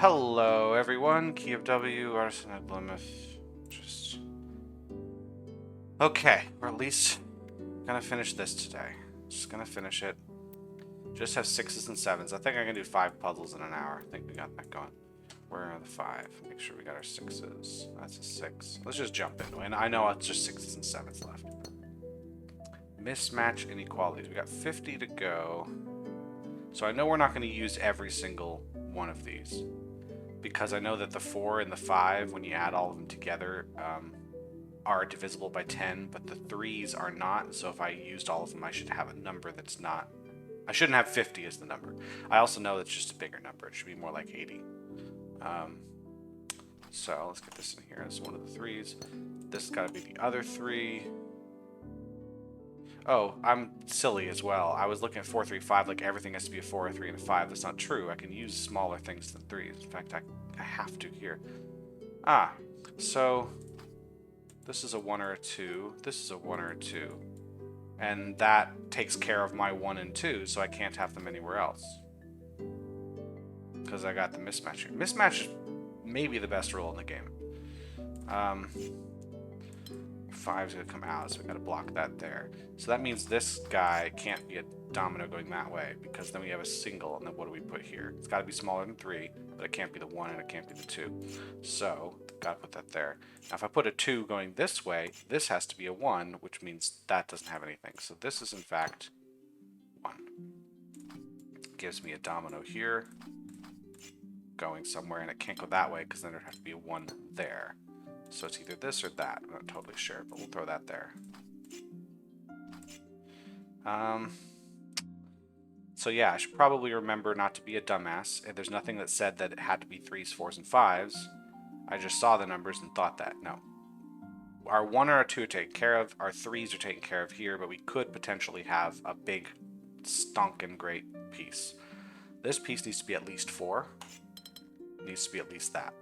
Hello, everyone. Key of W, Artisan at Glimmith. Okay, we're at least gonna finish this today. Just gonna finish it. Just have 6s and 7s. I think I can do 5 puzzles in an hour. I think we got that going. Where are the 5? Make sure we got our 6s. That's a 6. Let's just jump into it. And I know it's just 6s and 7s left. Mismatch inequalities. We got 50 to go. So I know we're not going to use every single one of these, because I know that the 4 and the 5, when you add all of them together, are divisible by 10, but the 3s are not. So if I used all of them, I should have a number that's not. I shouldn't have 50 as the number. I also know that's just a bigger number. It should be more like 80. So let's get this in here as one of the 3s. This has got to be the other 3. Oh, I'm silly as well. I was looking at 4, 3, 5, like everything has to be a 4, a 3, and a 5. That's not true. I can use smaller things than 3s. In fact, I have to here. So this is a 1 or a 2. This is a 1 or a 2. And that takes care of my 1 and 2, so I can't have them anywhere else. Because I got the mismatch here. Mismatch is maybe the best rule in the game. 5's going to come out, so we got to block that there. So that means this guy can't be a domino going that way, because then we have a single, and then what do we put here? It's got to be smaller than 3, but it can't be the 1 and it can't be the 2. So, got to put that there. Now if I put a 2 going this way, this has to be a 1, which means that doesn't have anything. So this is in fact 1. Gives me a domino here, going somewhere, and it can't go that way, because then there'd have to be a 1 there. So it's either this or that. I'm not totally sure, but we'll throw that there. So yeah, I should probably remember not to be a dumbass. And there's nothing that said that it had to be 3s, 4s, and 5s. I just saw the numbers and thought that. No. Our 1 or our 2 are taken care of. Our 3s are taken care of here, but we could potentially have a big, stonkin' great piece. This piece needs to be at least 4. It needs to be at least that.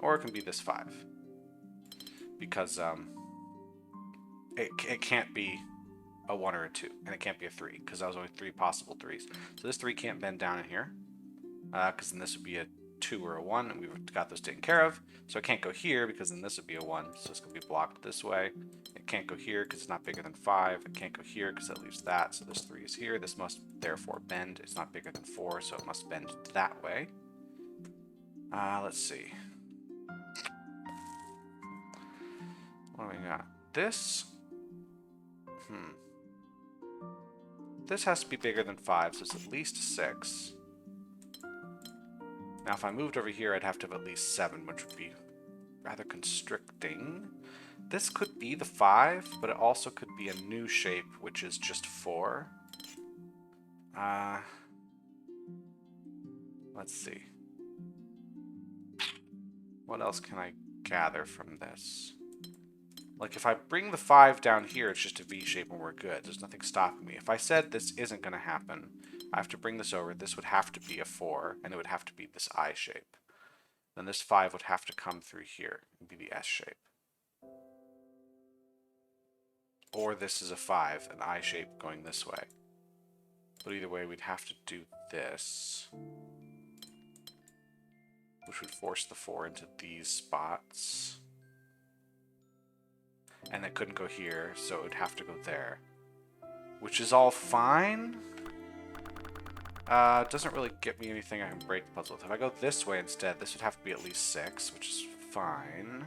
Or it can be this 5, because it can't be a 1 or a 2, and it can't be a 3, because that was only 3 possible 3s. So this 3 can't bend down in here, because then this would be a 2 or a 1, and we've got those taken care of. So it can't go here, because then this would be a 1, so it's going to be blocked this way. It can't go here, because it's not bigger than 5. It can't go here, because that leaves that, so this 3 is here. This must therefore bend. It's not bigger than 4, so it must bend that way. Let's see. What do we got? This. This has to be bigger than 5, so it's at least a 6. Now, if I moved over here, I'd have to have at least 7, which would be rather constricting. This could be the 5, but it also could be a new shape, which is just 4. Let's see. What else can I gather from this? Like, if I bring the 5 down here, it's just a V shape and we're good. There's nothing stopping me. If I said this isn't going to happen, I have to bring this over. This would have to be a 4, and it would have to be this I shape. Then this 5 would have to come through here and be the S shape. Or this is a 5, an I shape going this way. But either way, we'd have to do this, which would force the 4 into these spots. And it couldn't go here, so it would have to go there. Which is all fine. It doesn't really get me anything I can break the puzzle with. If I go this way instead, this would have to be at least 6, which is fine.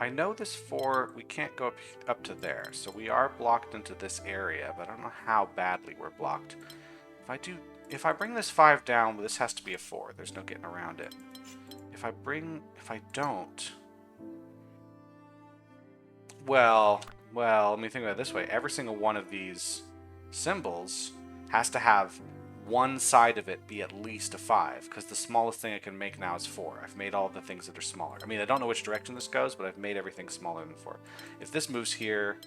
I know this 4, we can't go up to there, so we are blocked into this area, but I don't know how badly we're blocked. If I bring this 5 down, this has to be a 4. There's no getting around it. If I don't... Well, let me think about it this way. Every single one of these symbols has to have one side of it be at least a 5, because the smallest thing I can make now is 4. I've made all the things that are smaller. I mean, I don't know which direction this goes, but I've made everything smaller than 4. If this moves here,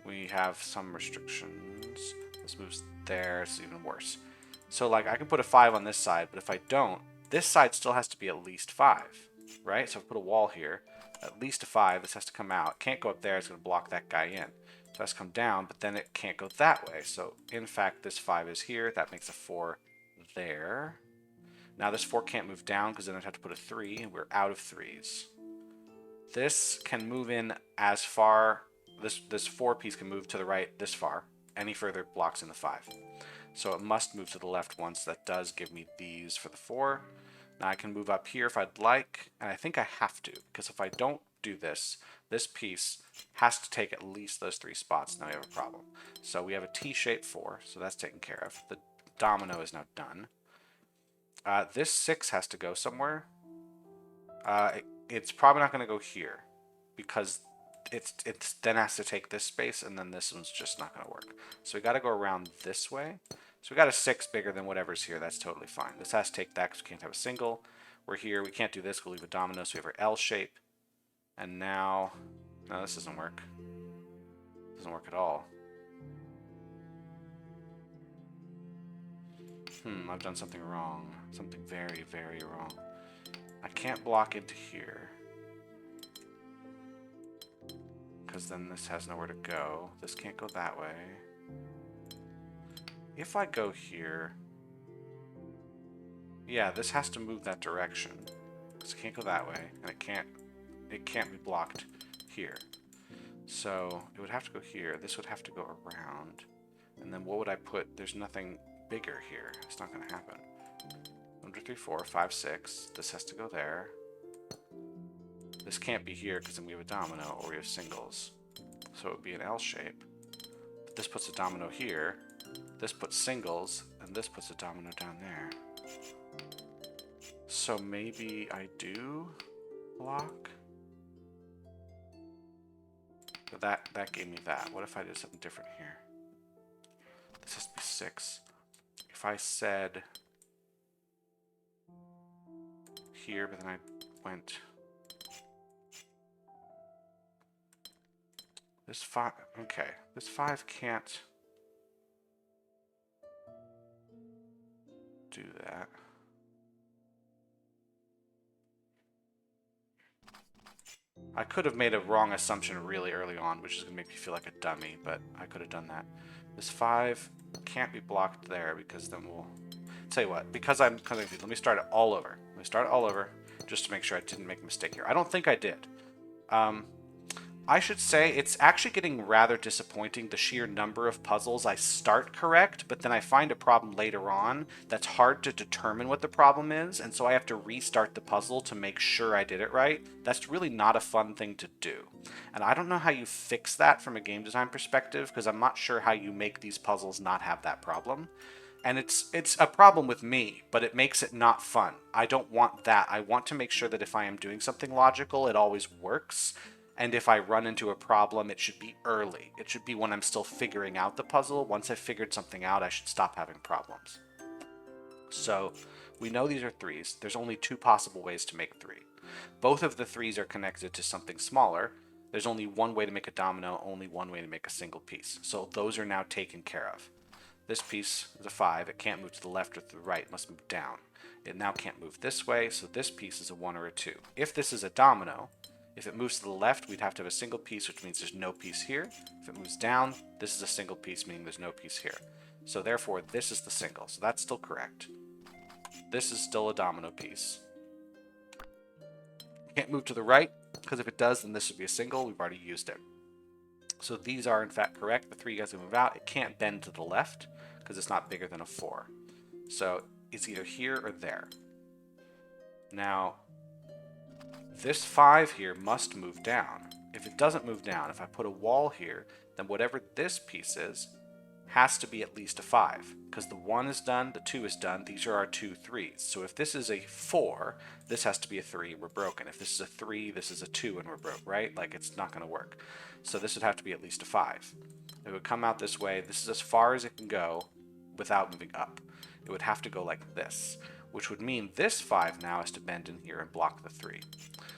we have some restrictions. This moves there, it's even worse. So, like, I can put a 5 on this side, but if I don't, this side still has to be at least 5, right? So if I put a wall here, at least a 5. This has to come out. It can't go up there. It's going to block that guy in. So it has to come down, but then it can't go that way. So, in fact, this 5 is here. That makes a 4 there. Now this 4 can't move down because then I'd have to put a 3, and we're out of 3s. This can move in as far... This 4 piece can move to the right this far. Any further blocks in the 5. So it must move to the left once. That does give me these for the 4. Now I can move up here if I'd like, and I think I have to, because if I don't do this, this piece has to take at least those 3 spots. Now we have a problem. So we have a T-shaped 4, so that's taken care of. The domino is now done. This 6 has to go somewhere. It's probably not going to go here, because it's then has to take this space, and then this one's just not going to work. So we got to go around this way. So we got a 6 bigger than whatever's here. That's totally fine. This has to take that because we can't have a single. We're here. We can't do this. We'll leave a domino. So we have our L shape. And now... No, this doesn't work. It doesn't work at all. I've done something wrong. Something very, very wrong. I can't block into here, because then this has nowhere to go. This can't go that way. If I go here... Yeah, this has to move that direction. Because it can't go that way, and it can't be blocked here. So it would have to go here. This would have to go around. And then what would I put? There's nothing bigger here. It's not going to happen. 1, 2, 3, 4, 5, 6. This has to go there. This can't be here because then we have a domino or we have singles. So it would be an L shape. But this puts a domino here. This puts singles, and this puts a domino down there. So maybe I do block? But that gave me that. What if I did something different here? This has to be 6. If I said here, but then I went... This 5... Okay, this 5 can't do that. I could have made a wrong assumption really early on, which is going to make me feel like a dummy, but I could have done that. This 5 can't be blocked there, because then we'll... Tell you what, because I'm coming, let me start it all over. Let me start it all over, just to make sure I didn't make a mistake here. I don't think I did. I should say it's actually getting rather disappointing, the sheer number of puzzles I start correct, but then I find a problem later on that's hard to determine what the problem is, and so I have to restart the puzzle to make sure I did it right. That's really not a fun thing to do. And I don't know how you fix that from a game design perspective, because I'm not sure how you make these puzzles not have that problem. And it's a problem with me, but it makes it not fun. I don't want that. I want to make sure that if I am doing something logical, it always works. And if I run into a problem, it should be early. It should be when I'm still figuring out the puzzle. Once I've figured something out, I should stop having problems. So we know these are 3s. There's only 2 possible ways to make 3. Both of the 3s are connected to something smaller. There's only one way to make a domino, only one way to make a single piece. So those are now taken care of. This piece is a 5. It can't move to the left or to the right. It must move down. It now can't move this way, so this piece is a 1 or a 2. If this is a domino, if it moves to the left, we'd have to have a single piece, which means there's no piece here. If it moves down, this is a single piece, meaning there's no piece here. So therefore, this is the single. So that's still correct. This is still a domino piece. Can't move to the right, because if it does, then this would be a single. We've already used it. So these are, in fact, correct. The 3 guys will move out. It can't bend to the left, because it's not bigger than a 4. So it's either here or there. Now, this 5 here must move down. If it doesn't move down, if I put a wall here, then whatever this piece is has to be at least a 5, because the 1 is done, the 2 is done. These are our 2 3s. So if this is a 4, this has to be a 3. We're broken. If this is a 3, this is a 2, and we're broke, right? Like, it's not going to work. So this would have to be at least a 5. It would come out this way. This is as far as it can go without moving up. It would have to go like this, which would mean this 5 now has to bend in here and block the 3.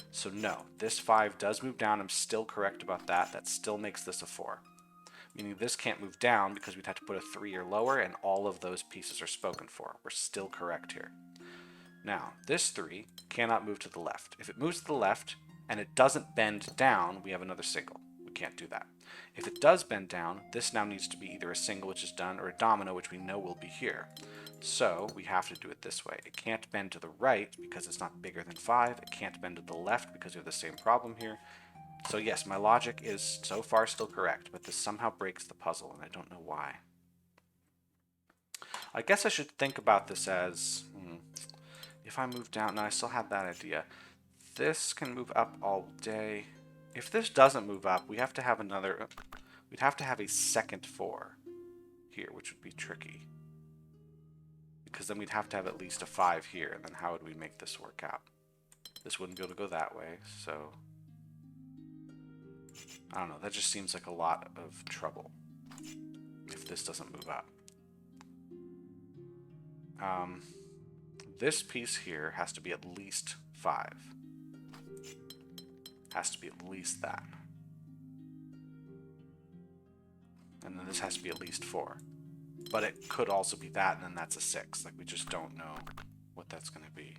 So no, this 5 does move down. I'm still correct about that. That still makes this a 4. Meaning this can't move down because we'd have to put a 3 or lower, and all of those pieces are spoken for. We're still correct here. Now, this 3 cannot move to the left. If it moves to the left, and it doesn't bend down, we have another single. We can't do that. If it does bend down, this now needs to be either a single, which is done, or a domino, which we know will be here. So we have to do it this way. It can't bend to the right because it's not bigger than 5. It can't bend to the left because we have the same problem here. So yes, my logic is so far still correct, but this somehow breaks the puzzle, and I don't know why. I guess I should think about this as, if I move down, no, I still have that idea. This can move up all day. If this doesn't move up, we have to have another, we'd have to have a second 4 here, which would be tricky. Because then we'd have to have at least a 5 here, and then how would we make this work out? This wouldn't be able to go that way, so I don't know, that just seems like a lot of trouble if this doesn't move up. This piece here has to be at least 5. Has to be at least that. And then this has to be at least 4. But it could also be that, and then that's a 6. Like, we just don't know what that's going to be.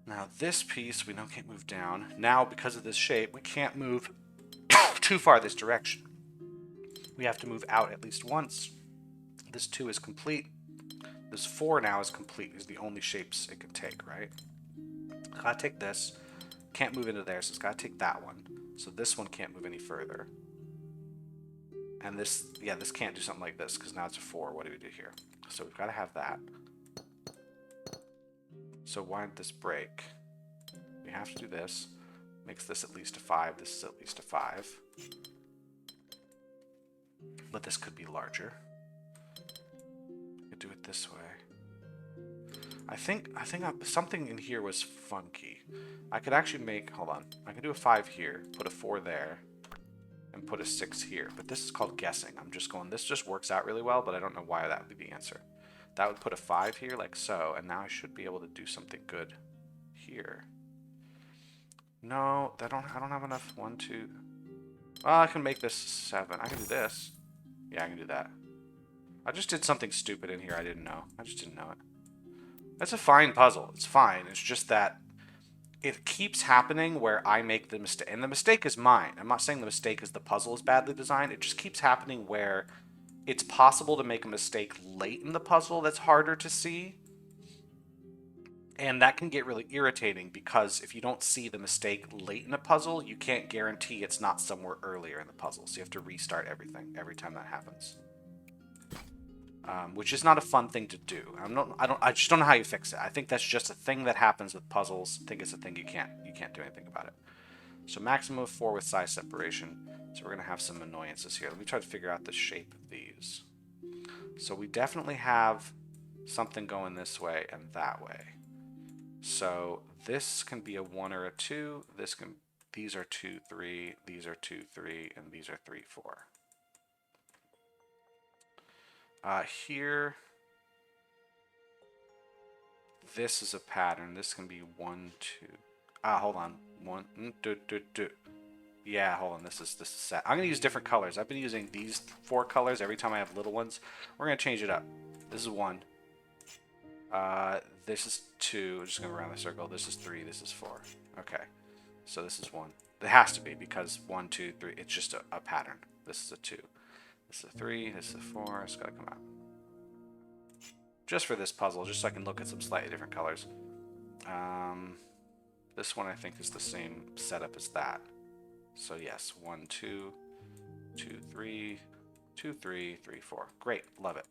Now, this piece we know can't move down. Now, because of this shape, we can't move too far this direction. We have to move out at least once. This 2 is complete. This 4 now is complete. These are the only shapes it can take, right? Gotta take this. Can't move into there, so it's gotta take that one. So this one can't move any further. And this, yeah, this can't do something like this, because now it's a 4. What do we do here? So we've gotta have that. So why did this break? We have to do this. Makes this at least a 5. This is at least a 5. But this could be larger. Do it this way. I think something in here was funky. I could actually make, hold on, I could do a 5 here, put a 4 there, and put a 6 here. But this is called guessing. I'm just going, this just works out really well, but I don't know why that would be the answer. That would put a 5 here, like so, and now I should be able to do something good here. No, I don't have enough. 1, 2. Well, I can make this 7. I can do this. Yeah, I can do that. I just did something stupid in here I didn't know. I just didn't know it. That's a fine puzzle. It's fine. It's just that it keeps happening where I make the mistake. And the mistake is mine. I'm not saying the mistake is the puzzle is badly designed. It just keeps happening where it's possible to make a mistake late in the puzzle that's harder to see. And that can get really irritating because if you don't see the mistake late in a puzzle, you can't guarantee it's not somewhere earlier in the puzzle. So you have to restart everything every time that happens. Which is not a fun thing to do. I just don't know how you fix it. I think that's just a thing that happens with puzzles. I think it's a thing you can't do anything about it. So maximum of 4 with size separation. So we're gonna have some annoyances here. Let me try to figure out the shape of these. So we definitely have something going this way and that way. So this can be a 1 or a 2. These are 2, 3. These are 2, 3, and these are 3, 4. Here, this is a pattern. This can be 1, 2. Hold on. 1, 2, 2, 2. Yeah, hold on. This is set. I'm gonna use different colors. I've been using these 4 colors every time I have little ones. We're gonna change it up. This is 1. This is 2. I'm just gonna round the circle. This is 3. This is 4. Okay. So this is 1. It has to be because 1, 2, 3. It's just a pattern. This is a 2. This is a 3, this is a 4, it's gotta come out. Just for this puzzle, just so I can look at some slightly different colors. This one I think is the same setup as that. So yes, 1, 2, 2, 3, 2, 3, 3, 4. Great, love it.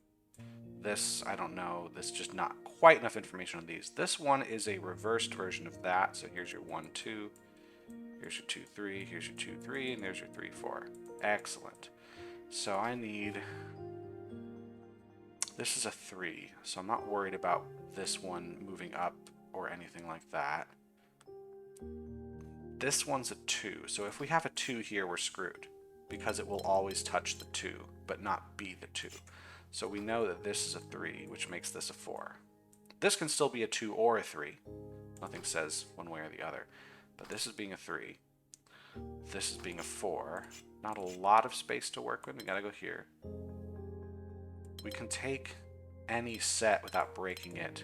This, I don't know, this is just not quite enough information on these. This one is a reversed version of that. So here's your 1, 2, here's your 2, 3, here's your 2, 3, and there's your 3, 4. Excellent. So I need, this is a 3, so I'm not worried about this one moving up or anything like that. This one's a 2, so if we have a 2 here, we're screwed because it will always touch the 2, but not be the 2. So we know that this is a 3, which makes this a 4. This can still be a 2 or a 3. Nothing says one way or the other, but this is being a 3. This is being a 4. Not a lot of space to work with. We gotta go here. We can take any set without breaking it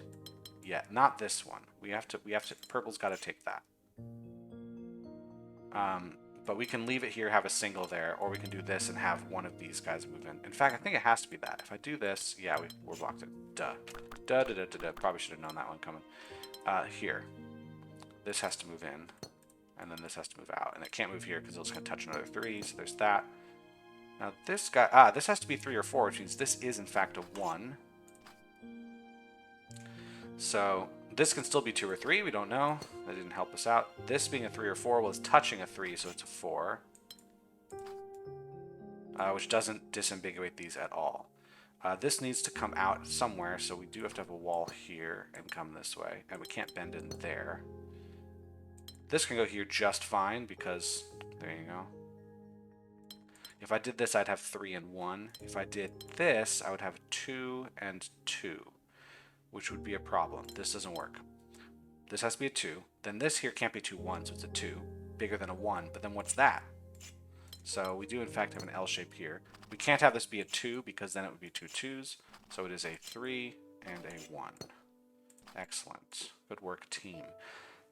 yet. Not this one. We have to, purple's gotta take that. But we can leave it here, have a single there, or we can do this and have one of these guys move in. In fact, I think it has to be that. If I do this, yeah, we're blocked it. Duh. Duh, duh, duh, duh, duh. Probably should have known that one coming. Here. This has to move in, and then this has to move out. And it can't move here because it's going to touch another 3, so there's that. Now this guy, this has to be 3 or 4, which means this is in fact a 1. So this can still be 2 or 3, we don't know. That didn't help us out. This being a 3 or 4 was touching a 3, so it's a 4. Which doesn't disambiguate these at all. This needs to come out somewhere, so we do have to have a wall here and come this way. And we can't bend in there. This can go here just fine because, there you go. If I did this, I'd have 3 and 1. If I did this, I would have 2 and 2, which would be a problem. This doesn't work. This has to be a 2. Then this here can't be 2, 1, so it's a 2. Bigger than a 1, but then what's that? So we do in fact have an L shape here. We can't have this be a 2 because then it would be 2 2s. So it is a 3 and a 1. Excellent. Good work, team.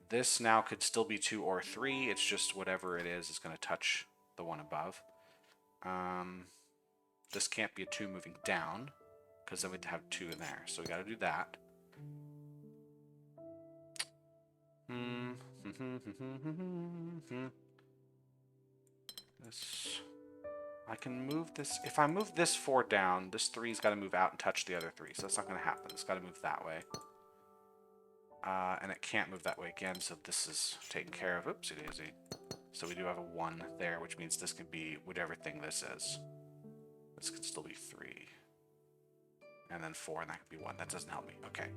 This now could still be 2 or 3. It's just whatever it is going to touch the one above. This can't be a 2 moving down because then we'd have 2 in there. So we got to do that. This, I can move this. If I move this 4 down, this 3's got to move out and touch the other 3. So that's not going to happen. It's got to move that way. And it can't move that way again, so this is taken care of. Oopsie daisy. So we do have a 1 there, which means this can be whatever thing this is. This could still be 3. And then 4, and that could be 1. That doesn't help me. Okay.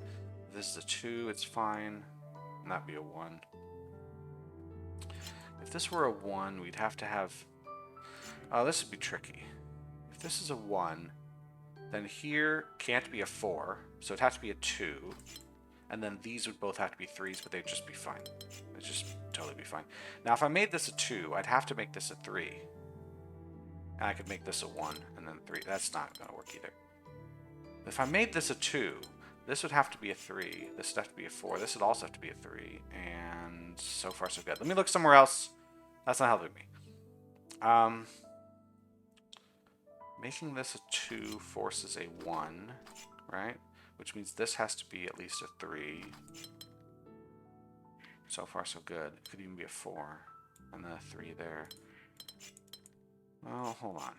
If this is a 2, it's fine. And that'd be a 1. If this were a 1, we'd have to have... Oh, this would be tricky. If this is a 1, then here can't be a 4, so it'd have to be a 2. And then these would both have to be 3s, but they'd just be fine. It'd just totally be fine. Now, if I made this a 2, I'd have to make this a 3. And I could make this a 1, and then 3. That's not going to work either. If I made this a 2, this would have to be a 3. This would have to be a 4. This would also have to be a 3. And so far, so good. Let me look somewhere else. That's not helping me. Making this a 2 forces a 1, right? Which means this has to be at least a 3. So far, so good. It could even be a 4. And then a 3 there. Well, hold on.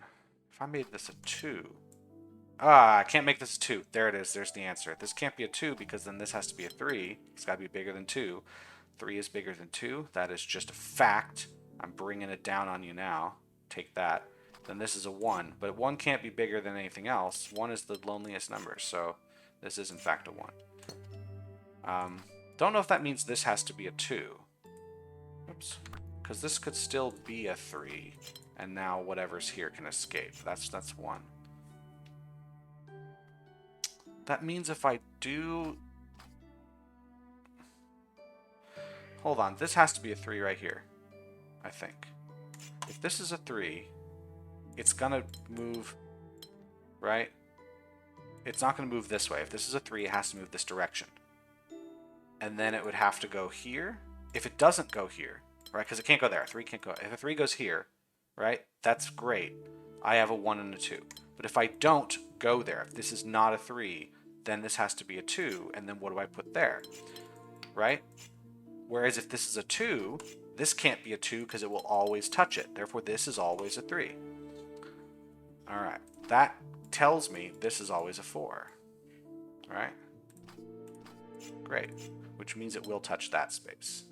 If I made this a 2... I can't make this a 2. There it is. There's the answer. This can't be a 2 because then this has to be a 3. It's got to be bigger than 2. 3 is bigger than 2. That is just a fact. I'm bringing it down on you now. Take that. Then this is a 1. But 1 can't be bigger than anything else. 1 is the loneliest number, so... This is in fact a 1. Don't know if that means this has to be a 2. Oops. Because this could still be a 3. And now whatever's here can escape. That's 1. That means if I do... Hold on. This has to be a 3 right here. I think. If this is a 3, it's going to move... Right? It's not going to move this way. If this is a 3, it has to move this direction. And then it would have to go here. If it doesn't go here, right? Because it can't go there. A 3 can't go. If a 3 goes here, right? That's great. I have a 1 and a 2. But if I don't go there, if this is not a 3, then this has to be a 2. And then what do I put there? Right? Whereas if this is a 2, this can't be a 2 because it will always touch it. Therefore, this is always a 3. All right. That tells me this is always a 4. All right? Great. Which means it will touch that space.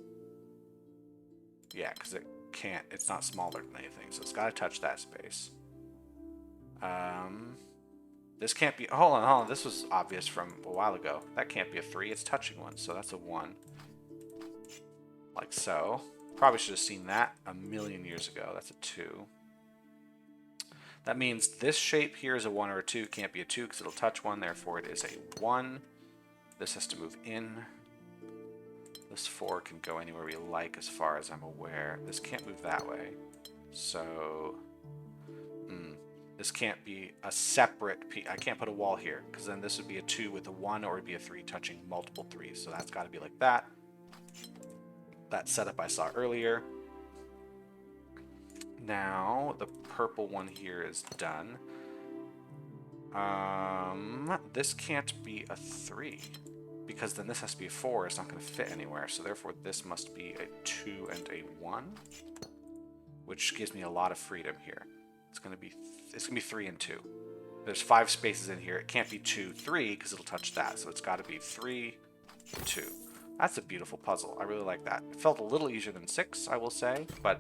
Yeah, because it can't. It's not smaller than anything, so it's got to touch that space. This can't be... Hold on. This was obvious from a while ago. That can't be a 3. It's touching 1, so that's a 1. Like so. Probably should have seen that a million years ago. That's a 2. That means this shape here is a 1 or a 2. Can't be a 2 because it'll touch 1. Therefore, it is a 1. This has to move in. This 4 can go anywhere we like as far as I'm aware. This can't move that way. So, this can't be a separate piece. I can't put a wall here because then this would be a 2 with a 1 or it'd be a 3 touching multiple 3s. So that's got to be like that. That setup I saw earlier. Now, the purple one here is done. This can't be a 3, because then this has to be a 4. It's not going to fit anywhere, so therefore this must be a 2 and a 1, which gives me a lot of freedom here. It's going to be 3 and 2. There's 5 spaces in here. It can't be 2, 3, because it'll touch that, so it's got to be 3, 2. That's a beautiful puzzle. I really like that. It felt a little easier than 6, I will say, but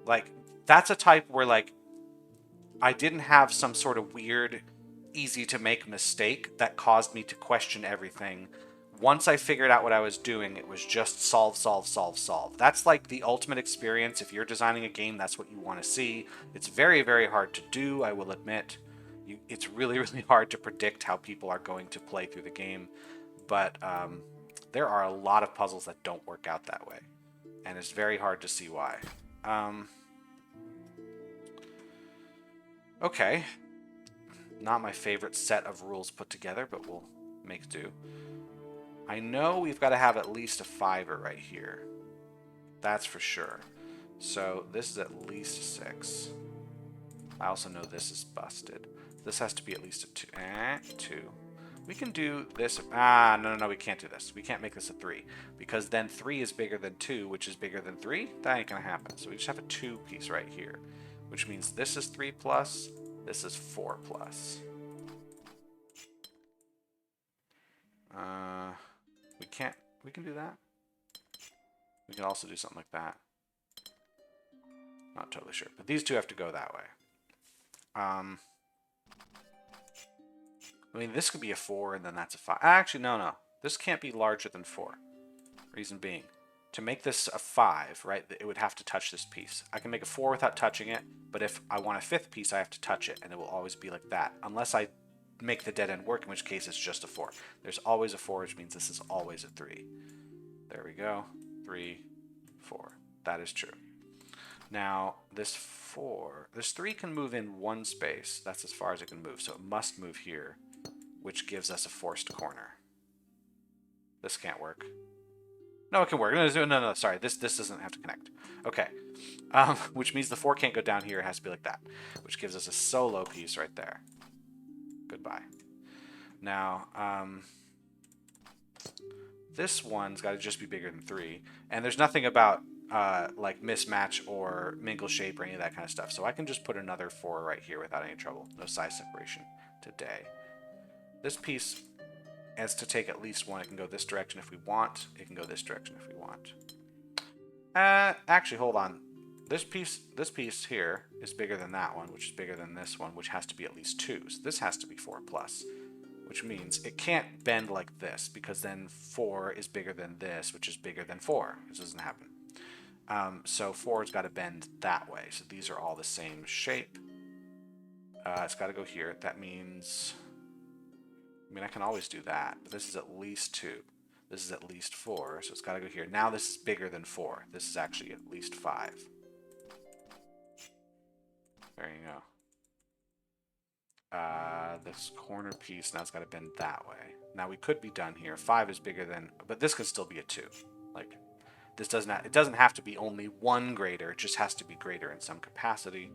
like that's a type where like I didn't have some sort of weird, easy to make mistake that caused me to question everything. Once I figured out what I was doing, it was just solve, solve, solve, solve. That's like the ultimate experience. If you're designing a game, that's what you want to see. It's very, very hard to do, I will admit. It's really, really hard to predict how people are going to play through the game. But there are a lot of puzzles that don't work out that way. And it's very hard to see why. Okay. Not my favorite set of rules put together, but we'll make do. I know we've got to have at least a 5er right here. That's for sure. So this is at least 6. I also know this is busted. This has to be at least a 2. 2. We can do this. No, we can't do this. We can't make this a 3. Because then 3 is bigger than 2, which is bigger than 3. That ain't going to happen. So we just have a 2 piece right here. Which means this is 3 plus, this is 4 plus. We can do that. We can also do something like that. Not totally sure, but these two have to go that way. I mean, this could be a 4 and then that's a 5. Actually, no. This can't be larger than 4. Reason being, to make this a 5, right, it would have to touch this piece. I can make a 4 without touching it, but if I want a 5th piece, I have to touch it, and it will always be like that. Unless I make the dead end work, in which case it's just a 4. There's always a 4, which means this is always a 3. There we go. 3, 4. That is true. Now, this 3 can move in one space. That's as far as it can move, so it must move here, which gives us a forced corner. This can't work. No, it can work. No, sorry. This doesn't have to connect. Okay. Which means the 4 can't go down here. It has to be like that, which gives us a solo piece right there. Goodbye. Now, this one's got to just be bigger than 3. And there's nothing about like mismatch or mingle shape or any of that kind of stuff. So I can just put another 4 right here without any trouble. No size separation today. This piece has to take at least 1. It can go this direction if we want. It can go this direction if we want. Actually, hold on. This piece here is bigger than that one, which is bigger than this one, which has to be at least 2. So this has to be 4 plus, which means it can't bend like this, because then 4 is bigger than this, which is bigger than 4. This doesn't happen. So 4's got to bend that way. So these are all the same shape. It's got to go here. That means... I mean, I can always do that, but this is at least 2. This is at least 4, so it's got to go here. Now this is bigger than 4. This is actually at least 5. There you go. This corner piece now it's got to bend that way. Now we could be done here. 5 is bigger than, but this could still be a 2. Like, this doesn't. It doesn't have to be only 1 greater. It just has to be greater in some capacity.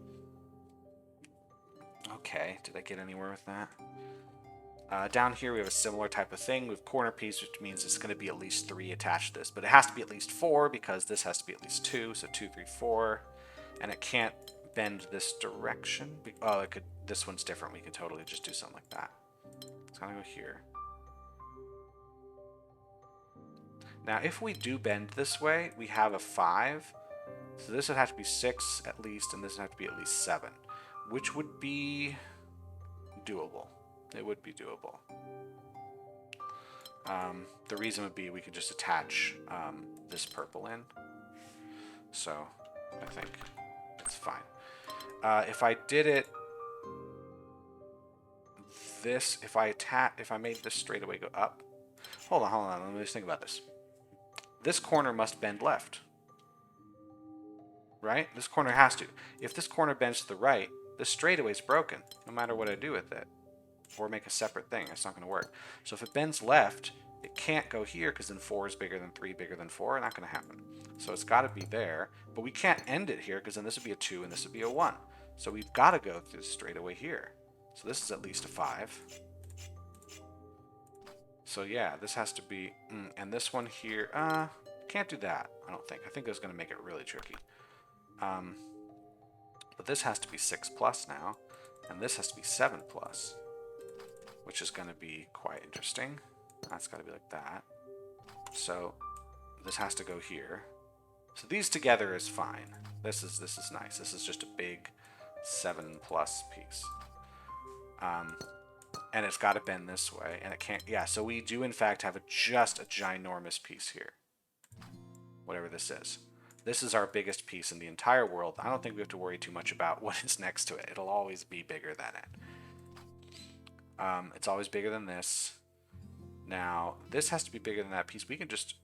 Okay, did I get anywhere with that? Down here we have a similar type of thing. We have corner piece, which means it's going to be at least 3 attached to this. But it has to be at least 4 because this has to be at least 2. So 2, 3, 4. And it can't bend this direction. Oh, it could. This one's different. We could totally just do something like that. It's going to go here. Now, if we do bend this way, we have a 5. So this would have to be 6 at least, and this would have to be at least 7, which would be doable. It would be doable. The reason would be we could just attach this purple in. So I think it's fine. If I did it this, if I made this straight away go up. Hold on. Let me just think about this. This corner must bend left. Right? This corner has to. If this corner bends to the right, this straightaway is broken, no matter what I do with it. Or make a separate thing. It's not going to work. So if it bends left, It can't go here because then 4 is bigger than 3, bigger than 4. Not going to happen. So it's got to be there. But we can't end it here because then this would be a 2 and this would be a 1. So we've got to go through straight away here. So this is at least a 5. So yeah, this has to be... and this one here... can't do that, I don't think. I think that's going to make it really tricky. But this has to be 6 plus now. And this has to be 7 plus. Which is going to be quite interesting. That's got to be like that. So this has to go here. So these together is fine. This is nice. This is just a big 7 plus piece. And it's got to bend this way, and it can't. Yeah, so we do in fact have just a ginormous piece here. Whatever this is. This is our biggest piece in the entire world. I don't think we have to worry too much about what is next to it. It'll always be bigger than it. It's always bigger than this. Now, this has to be bigger than that piece. We can just...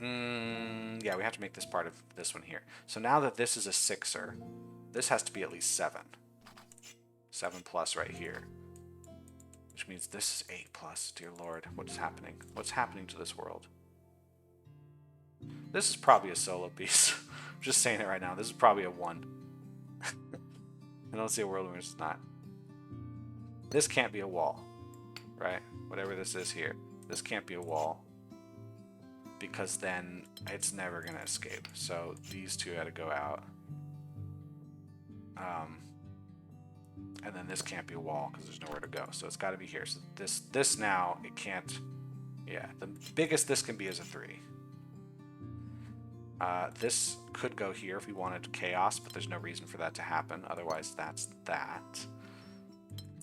yeah, we have to make this part of this one here. So now that this is a 6er, this has to be at least 7. 7 plus right here. Which means this is 8 plus. Dear Lord, what is happening? What's happening to this world? This is probably a solo piece. I'm just saying it right now. This is probably a 1. I don't see a world where it's not. This can't be a wall, right? Whatever this is here. This can't be a wall. Because then it's never going to escape. So these two had to go out. And then this can't be a wall because there's nowhere to go. So it's got to be here. So this now, it can't... Yeah, the biggest this can be is a 3. This could go here if we wanted chaos, but there's no reason for that to happen. Otherwise, that's that.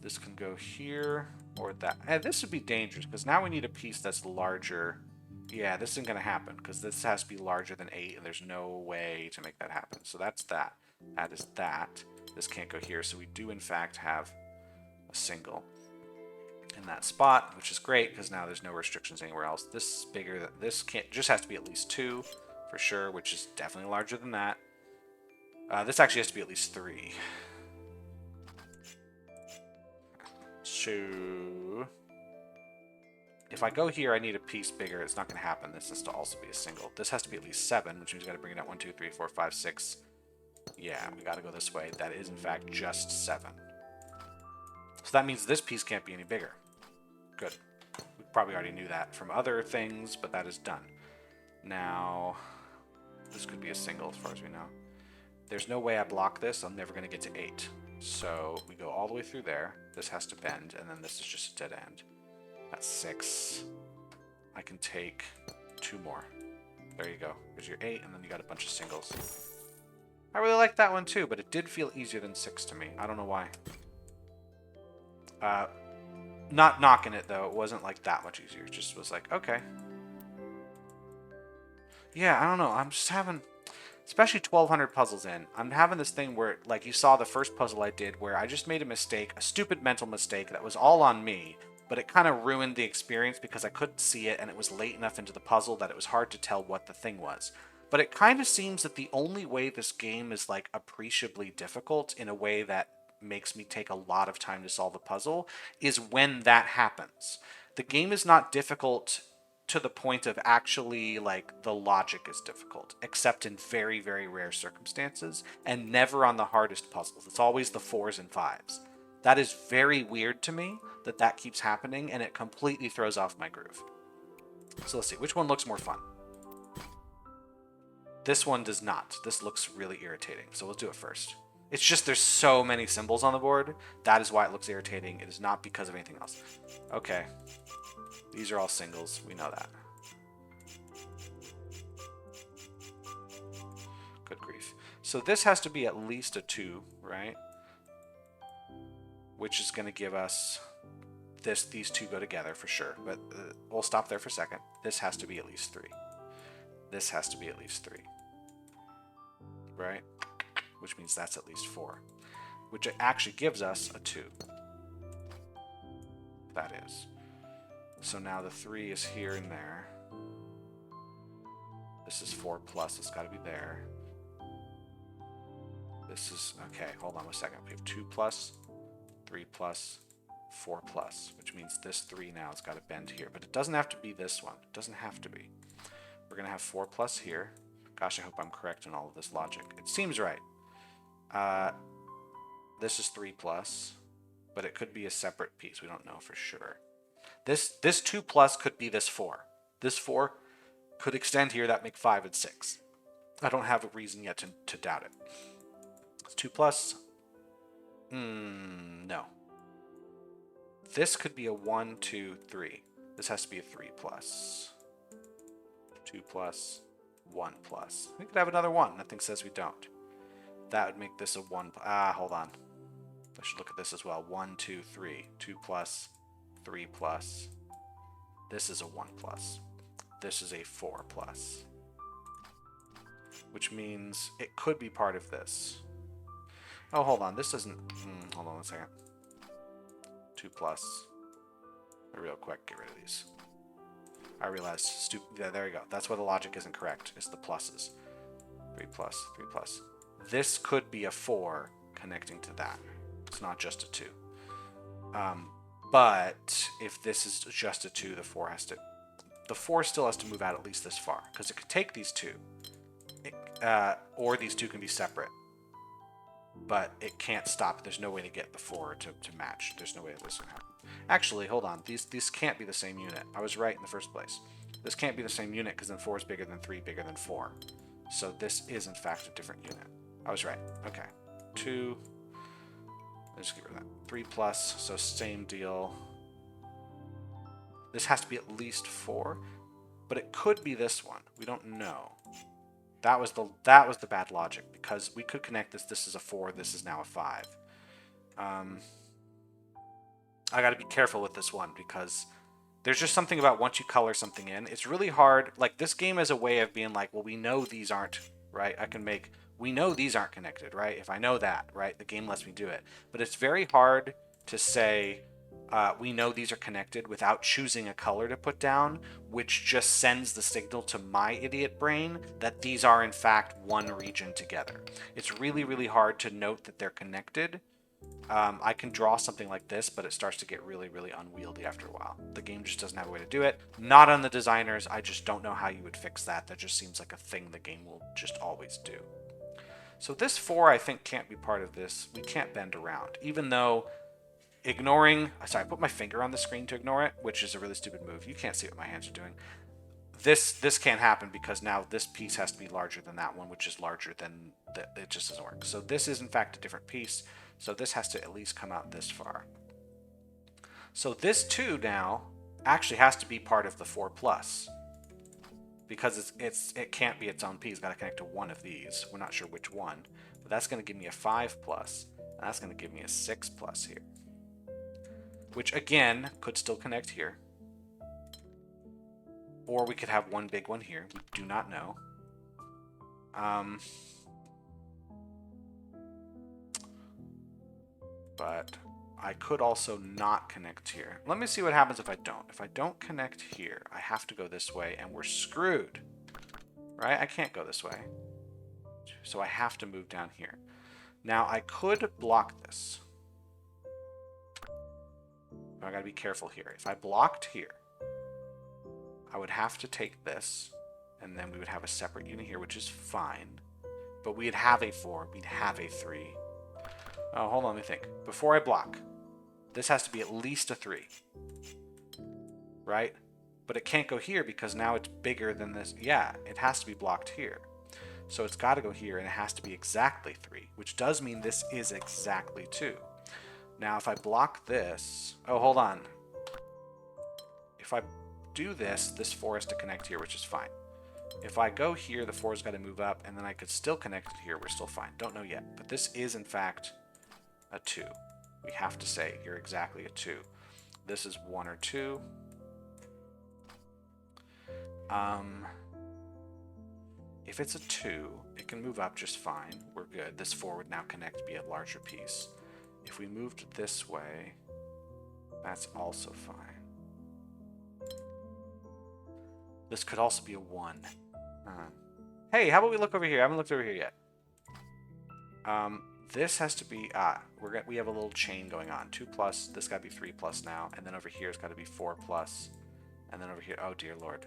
This can go here or that. This would be dangerous because now we need a piece that's larger. Yeah, this isn't going to happen because this has to be larger than 8, and there's no way to make that happen. So that's that. That is that. This can't go here, so we do in fact have a single in that spot, which is great because now there's no restrictions anywhere else. This is bigger. This can't. Just has to be at least 2 for sure, which is definitely larger than that. This actually has to be at least 3. So if I go here, I need a piece bigger. It's not going to happen. This has to also be a single. This has to be at least 7, which means we got to bring it out 1, 2, 3, 4, 5, 6. Yeah, we got to go this way. That is in fact just 7. So that means this piece can't be any bigger. Good. We probably already knew that from other things, but that is done. Now, this could be a single as far as we know. There's no way I block this. I'm never going to get to 8. So we go all the way through there. This has to bend, and then this is just a dead end. That's 6. I can take 2 more. There you go. Here's your 8, and then you got a bunch of singles. I really like that one too, but it did feel easier than 6 to me. I don't know why. Not knocking it though. It wasn't like that much easier. It just was like, okay. Yeah, I don't know. I'm just having, especially 1,200 puzzles in, I'm having this thing where, like you saw the first puzzle I did, where I just made a mistake, a stupid mental mistake that was all on me, but it kind of ruined the experience because I couldn't see it and it was late enough into the puzzle that it was hard to tell what the thing was. But it kind of seems that the only way this game is like appreciably difficult in a way that makes me take a lot of time to solve a puzzle is when that happens. The game is not difficult to the point of actually like the logic is difficult, except in very, very rare circumstances and never on the hardest puzzles. It's always the 4s and 5s. That is very weird to me that that keeps happening, and it completely throws off my groove. So let's see, which one looks more fun? This one does not. This looks really irritating. So let's do it first. It's just there's so many symbols on the board. That is why it looks irritating. It is not because of anything else. Okay. These are all singles. We know that. Good grief. So this has to be at least a 2, right? Which is going to give us this. These two go together for sure. But we'll stop there for a second. This has to be at least 3. This has to be at least 3. Right? Which means that's at least 4. Which actually gives us a 2. That is. So now the 3 is here and there. This is 4 plus. It's got to be there. This is... Okay, hold on a second. We have 2 plus, 3 plus, 4 plus, which means this 3 now has got to bend here. But it doesn't have to be this one. It doesn't have to be. We're going to have 4 plus here. Gosh, I hope I'm correct in all of this logic. It seems right. This is 3 plus, but it could be a separate piece. We don't know for sure. This 2 plus could be this 4. This 4 could extend here. That make 5 and 6. I don't have a reason yet to doubt it. It's 2 plus. No. This could be a 1, 2, 3. This has to be a 3 plus. 2 plus. 1 plus. We could have another 1. Nothing says we don't. That would make this a 1. Hold on. I should look at this as well. 1, 2, 3. 2 plus. 3 plus. This is a 1 plus. This is a 4 plus. Which means it could be part of this. Oh, hold on. This doesn't... hold on a second. 2 plus. Real quick, get rid of these. I realized. Yeah, there we go. That's why the logic isn't correct. It's the pluses. 3 plus, 3 plus. This could be a 4 connecting to that. It's not just a 2. But if this is just a 2, the 4 has to... The 4 still has to move out at least this far. Because it could take these 2. Or these 2 can be separate. But it can't stop. There's no way to get the 4 to match. There's no way this can happen. Actually, hold on. These can't be the same unit. I was right in the first place. This can't be the same unit because then 4 is bigger than 3, bigger than 4. So this is, in fact, a different unit. I was right. Okay. 2. Let's just get rid of that. 3 plus, so same deal. This has to be at least 4, but it could be this one. We don't know. That was the bad logic, because we could connect this. This is a 4. This is now a 5. I got to be careful with this one, because there's just something about once you color something in, it's really hard. Like, this game is a way of being like, well, we know these aren't, right? We know these aren't connected, right? If I know that, right, the game lets me do it. But it's very hard to say, we know these are connected without choosing a color to put down, which just sends the signal to my idiot brain that these are in fact one region together. It's really, really hard to note that they're connected. I can draw something like this, but it starts to get really, really unwieldy after a while. The game just doesn't have a way to do it. Not on the designers. I just don't know how you would fix that. That just seems like a thing the game will just always do. So this 4, I think, can't be part of this. We can't bend around, even though ignoring... Sorry, I put my finger on the screen to ignore it, which is a really stupid move. You can't see what my hands are doing. This can't happen because now this piece has to be larger than that one, which is larger than... It just doesn't work. So this is, in fact, a different piece. So this has to at least come out this far. So this 2 now actually has to be part of the 4 plus. Because it can't be its own piece. It's got to connect to one of these. We're not sure which one. But that's going to give me a 5 plus. And that's going to give me a 6 plus here. Which, again, could still connect here. Or we could have one big one here. We do not know. But I could also not connect here. Let me see what happens if I don't. If I don't connect here, I have to go this way, and we're screwed. Right? I can't go this way. So I have to move down here. Now, I could block this. I gotta be careful here. If I blocked here, I would have to take this, and then we would have a separate unit here, which is fine. But we'd have a 4, we'd have a 3. Oh, hold on, let me think. Before I block, this has to be at least a 3. Right? But it can't go here because now it's bigger than this. Yeah, it has to be blocked here. So it's got to go here, and it has to be exactly 3, which does mean this is exactly 2. Now, if I block this... Oh, hold on. If I do this, this 4 has to connect here, which is fine. If I go here, the 4's got to move up, and then I could still connect it here. We're still fine. Don't know yet. But this is, in fact, a 2. We have to say you're exactly a 2. This is 1 or 2. If it's a 2, it can move up just fine. We're good. This 4 would now connect, be a larger piece. If we moved this way, that's also fine. This could also be a 1. Hey, how about we look over here? I haven't looked over here yet. this has to be, we have a little chain going on. 2 plus, this got to be 3 plus now, and then over here it's got to be 4 plus, and then over here, oh dear lord.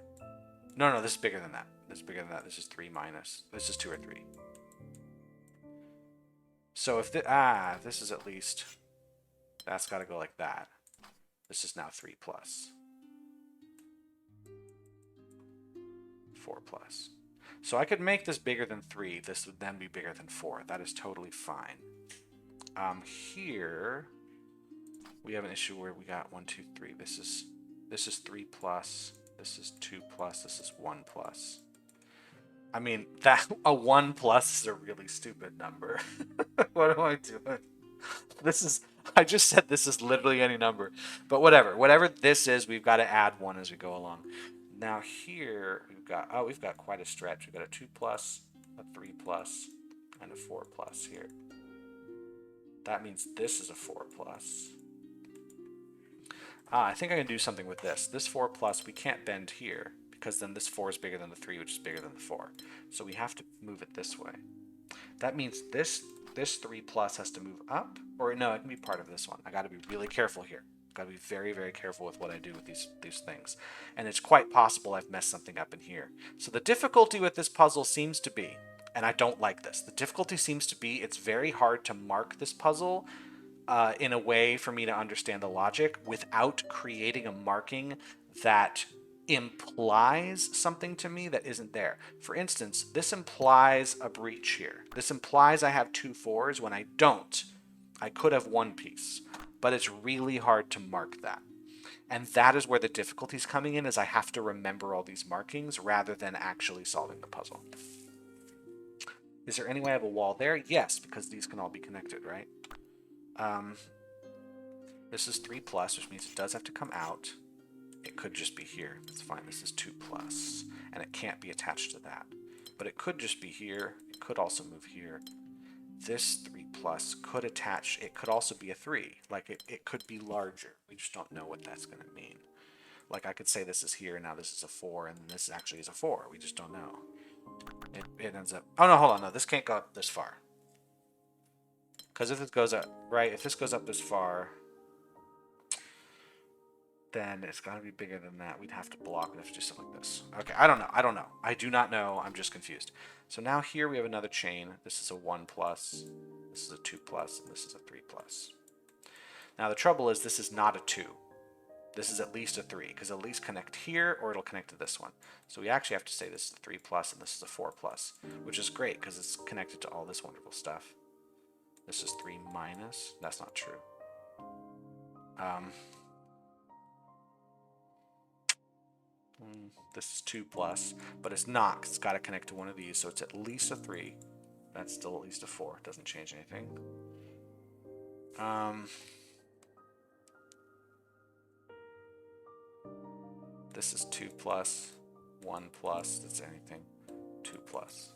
No, this is bigger than that. This is bigger than that. This is 3 minus. This is 2 or 3. So if this is at least, that's got to go like that. This is now 3 plus. 4 plus. So I could make this bigger than 3. This would then be bigger than 4. That is totally fine. Here we have an issue where we got 1, 2, 3. This is 3 plus. This is 2 plus. This is 1 plus. I mean, that a 1 plus is a really stupid number. What am I doing? I just said this is literally any number. But whatever this is, we've got to add 1 as we go along. Now here we've got quite a stretch. We've got a 2 plus, a 3 plus, and a 4 plus here. That means this is a 4 plus. I think I can do something with this. This 4 plus we can't bend here because then this 4 is bigger than the 3, which is bigger than the 4. So we have to move it this way. That means this 3 plus has to move up, or no, it can be part of this one. I got to be really careful here. Got to be very, very careful with what I do with these things. And it's quite possible I've messed something up in here. So the difficulty with this puzzle seems to be, and I don't like this, the difficulty seems to be it's very hard to mark this puzzle in a way for me to understand the logic without creating a marking that implies something to me that isn't there. For instance, this implies a breach here. This implies I have 2 4s when I don't. I could have 1 piece. But it's really hard to mark that. And that is where the difficulty is coming in, is I have to remember all these markings rather than actually solving the puzzle. Is there any way I have a wall there? Yes, because these can all be connected, right? This is 3 plus, which means it does have to come out. It could just be here. That's fine. This is 2 plus, and it can't be attached to that. But it could just be here. It could also move here. This 3 plus could attach. It could also be a 3. Like it could be larger. We just don't know what that's going to mean. Like I could say this is here, now this is a 4, and this actually is a 4. We just don't know. It ends up... Oh, no, hold on. No, this can't go up this far. Because if it goes up... Right, if this goes up this far, then it's got to be bigger than that. We'd have to block it. We have to do something like this. Okay, I don't know. I do not know. I'm just confused. So now here we have another chain. This is a 1 plus. This is a 2 plus, and this is a 3 plus. Now the trouble is this is not a 2. This is at least a 3, because it'll at least connect here, or it'll connect to this one. So we actually have to say this is a 3 plus, and this is a 4 plus, which is great, because it's connected to all this wonderful stuff. This is 3 minus. That's not true. This is 2 plus, but it's not, 'cause it's got to connect to one of these, so it's at least a 3. That's still at least a 4. It doesn't change anything. This is 2 plus, 1 plus, that's anything, 2 plus.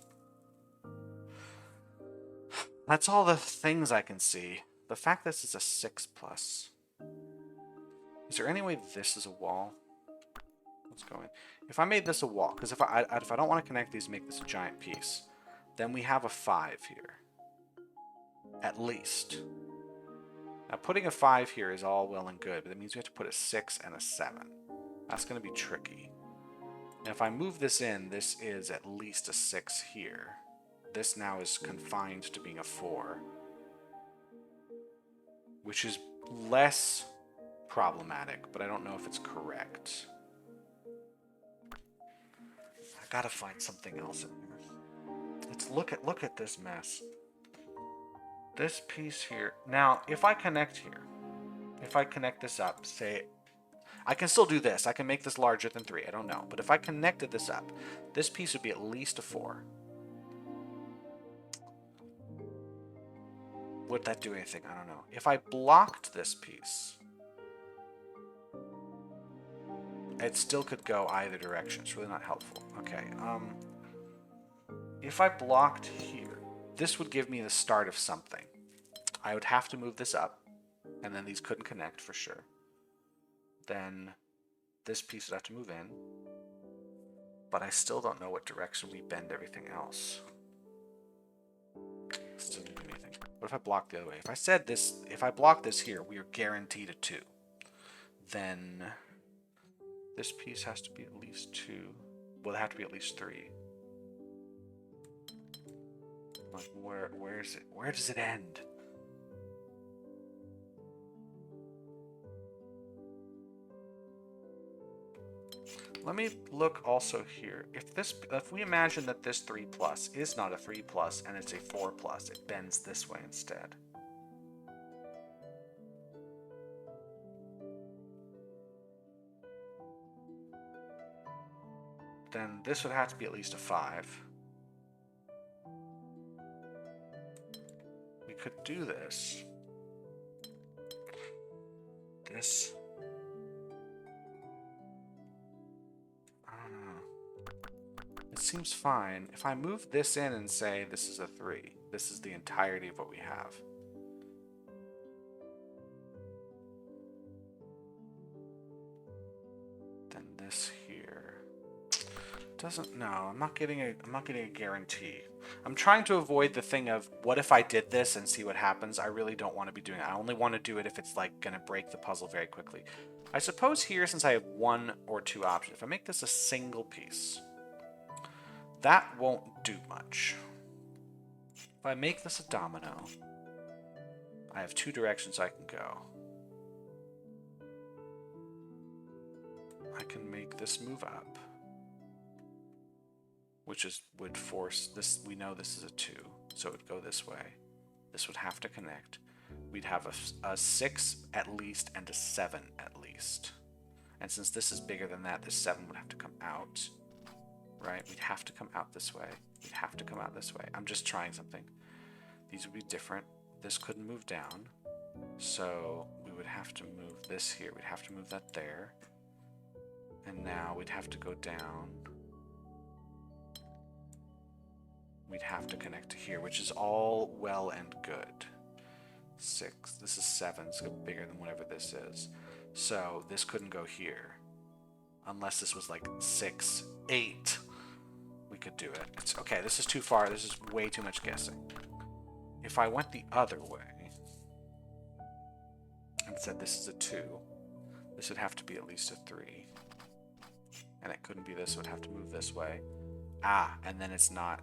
That's all the things I can see. The fact this is a 6 plus. Is there any way this is a wall? Let's go in. If I made this a wall, because if I don't want to connect these and make this a giant piece, then we have a 5 here. At least. Now putting a 5 here is all well and good, but that means we have to put a 6 and a 7. That's going to be tricky. And if I move this in, this is at least a 6 here. This now is confined to being a 4. Which is less problematic, but I don't know if it's correct. I gotta find something else in here. Let's look at this mess. This piece here. Now, if I connect here, if I connect this up, say, I can still do this. I can make this larger than 3. I don't know. But if I connected this up, this piece would be at least a 4. Would that do anything? I don't know. If I blocked this piece, it still could go either direction. It's really not helpful. Okay. If I blocked here, this would give me the start of something. I would have to move this up, and then these couldn't connect for sure. Then this piece would have to move in, but I still don't know what direction we bend everything else. Still didn't do anything. What if I block the other way? If I said this, if I block this here, we are guaranteed a 2. Then this piece has to be at least 2. Well, it have to be at least 3. Like, where is it? Where does it end? Let me look also here. If we imagine that this 3 plus is not a 3 plus and it's a 4 plus, it bends this way instead. Then this would have to be at least a 5. We could do this. This. I don't know. It seems fine. If I move this in and say this is a 3, this is the entirety of what we have. Then this here doesn't. No, I'm not getting a guarantee. I'm trying to avoid the thing of what if I did this and see what happens. I really don't want to be doing it. I only want to do it if it's like going to break the puzzle very quickly. I suppose here, since I have 1 or 2 options, if I make this a single piece, that won't do much. If I make this a domino, I have 2 directions I can go. I can make this move up, which would force this. We know this is a 2, so it would go this way. This would have to connect. We'd have a 6 at least and a 7 at least. And since this is bigger than that, this 7 would have to come out. Right? We'd have to come out this way. We'd have to come out this way. I'm just trying something. These would be different. This couldn't move down. So we would have to move this here. We'd have to move that there. And now we'd have to go down. We'd have to connect to here, which is all well and good. 6. This is 7, so bigger than whatever this is. So this couldn't go here. Unless this was like 6, 8. We could do it. It's okay, this is too far. This is way too much guessing. If I went the other way and said this is a 2, this would have to be at least a 3. And it couldn't be this, it would have to move this way. Ah, and then it's not.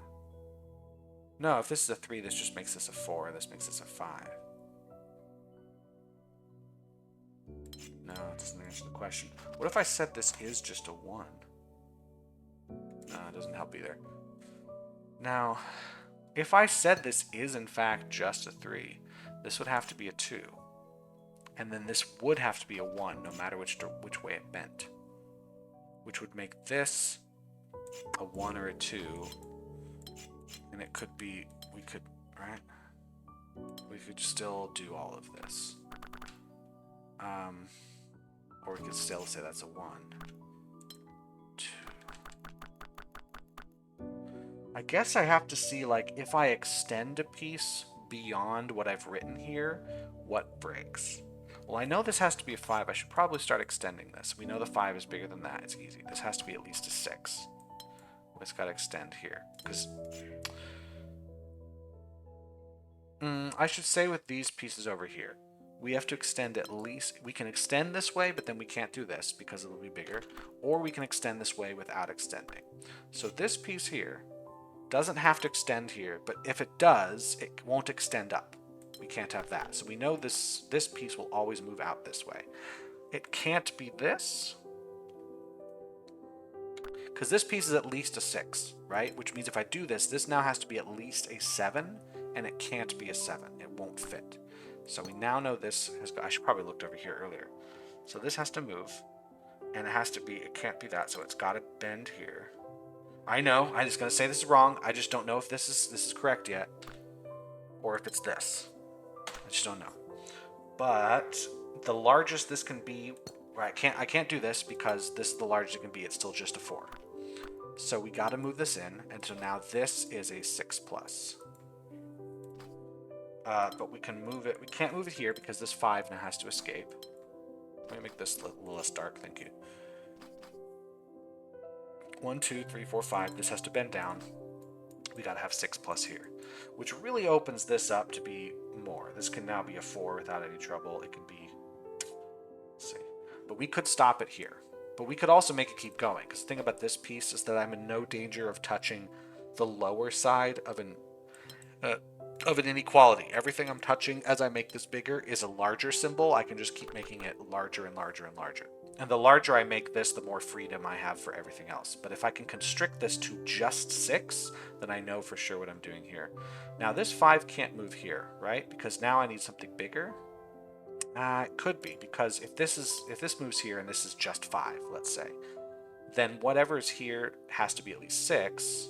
No, if this is a 3, this just makes this a 4. This makes this a 5. No, it doesn't answer the question. What if I said this is just a 1? No, it doesn't help either. Now, if I said this is in fact just a 3, this would have to be a 2. And then this would have to be a 1, no matter which way it bent. Which would make this a 1 or a 2. And it could be, we could, right? We could still do all of this. Or we could still say that's a 1. 2. I guess I have to see, like, if I extend a piece beyond what I've written here, what breaks? Well, I know this has to be a 5. I should probably start extending this. We know the 5 is bigger than that. It's easy. This has to be at least a 6. It's got to extend here. Because I should say with these pieces over here, we have to extend at least. We can extend this way, but then we can't do this because it will be bigger. Or we can extend this way without extending. So this piece here doesn't have to extend here, but if it does, it won't extend up. We can't have that. So we know this piece will always move out this way. It can't be this, because this piece is at least a 6, right? Which means if I do this, this now has to be at least a 7, and it can't be a 7. It won't fit. So we now know this has got, I should probably looked over here earlier. So this has to move, and it has to be, it can't be that, so it's got to bend here. I know, I'm just going to say this is wrong. I just don't know if this is correct yet, or if it's this. I just don't know. But the largest this can be, I can't do this because this is the largest it can be. It's still just a 4. So we got to move this in, and so now this is a 6 plus. But we can move it. We can't move it here because this 5 now has to escape. Let me make this a little less dark. Thank you. 1, 2, 3, 4, 5. This has to bend down. we got to have 6 plus here, which really opens this up to be more. This can now be a 4 without any trouble. It can be, let's see, but we could stop it here. But we could also make it keep going, because the thing about this piece is that I'm in no danger of touching the lower side of an inequality. Everything I'm touching as I make this bigger is a larger symbol. I can just keep making it larger and larger and larger. And the larger I make this, the more freedom I have for everything else. But if I can constrict this to just 6, then I know for sure what I'm doing here. Now this 5 can't move here, right? Because now I need something bigger. It could be, because if this moves here and this is just 5, let's say, then whatever's here has to be at least 6.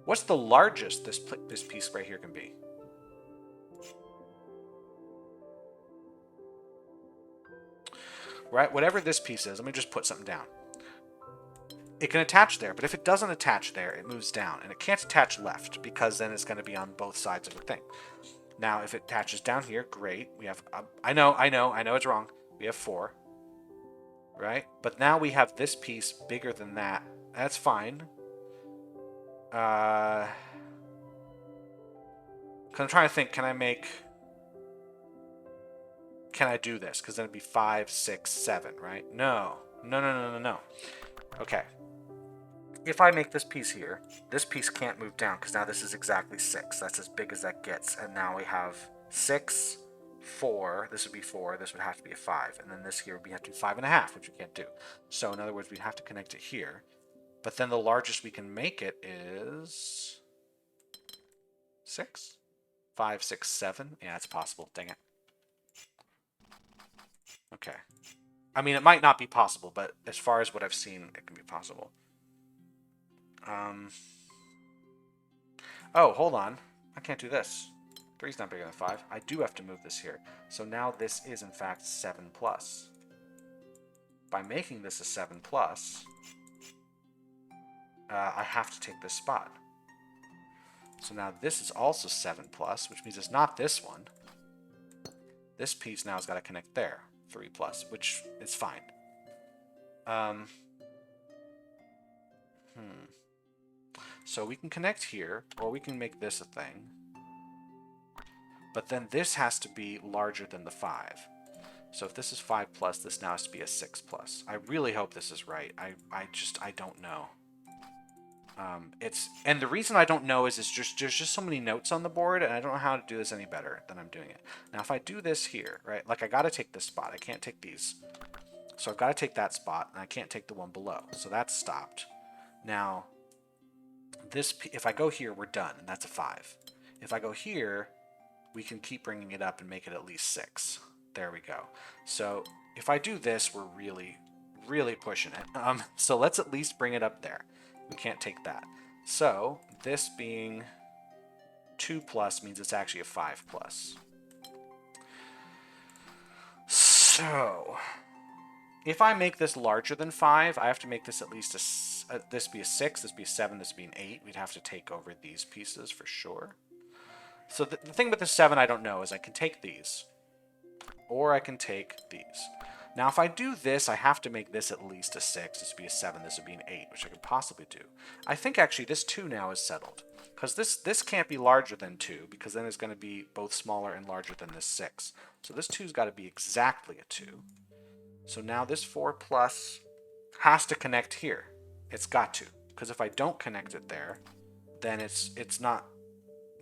What's the largest this piece right here can be? Right, whatever this piece is, let me just put something down. It can attach there, but if it doesn't attach there, it moves down, and it can't attach left, because then it's going to be on both sides of the thing. Now, if it attaches down here, great. We have, I know it's wrong. We have 4, right? But now we have this piece bigger than that. That's fine. Because I'm trying to think, can I do this? Because then it'd be 5, 6, 7, right? No. Okay. If I make this piece here, this piece can't move down, because now this is exactly 6. That's as big as that gets. And now we have 6, 4. This would be 4. This would have to be a 5. And then this here would have to be 5.5, which we can't do. So in other words, we'd have to connect it here. But then the largest we can make it is 6? 5, 6, 7? Yeah, it's possible. Dang it. Okay. I mean, it might not be possible, but as far as what I've seen, it can be possible. Oh, hold on. I can't do this. 3's not bigger than 5. I do have to move this here. So now this is, in fact, 7 plus. By making this a 7 plus, I have to take this spot. So now this is also 7 plus, which means it's not this one. This piece now has got to connect there. 3 plus, which is fine. So we can connect here, or we can make this a thing. But then this has to be larger than the 5. So if this is 5 plus, this now has to be a 6 plus. I really hope this is right. I don't know. And the reason I don't know is there's just so many notes on the board, and I don't know how to do this any better than I'm doing it. Now, if I do this here, right, like I got to take this spot. I can't take these. So I've got to take that spot, and I can't take the one below. So that's stopped. Now, if I go here, we're done, and that's a 5. If I go here, we can keep bringing it up and make it at least 6. There we go. So if I do this, we're really, really pushing it. So let's at least bring it up there. We can't take that. So this being 2 plus means it's actually a 5 plus. So if I make this larger than 5, I have to make this at least this be a 6, this be a 7, this be an 8. We'd have to take over these pieces for sure. So the thing with the 7 I don't know is I can take these, or I can take these. Now, if I do this, I have to make this at least a 6. This would be a 7. This would be an 8, which I could possibly do. I think, actually, this 2 now is settled. Because this can't be larger than 2, because then it's going to be both smaller and larger than this 6. So this 2's got to be exactly a 2. So now this 4 plus has to connect here. It's got to. Because if I don't connect it there, then it's not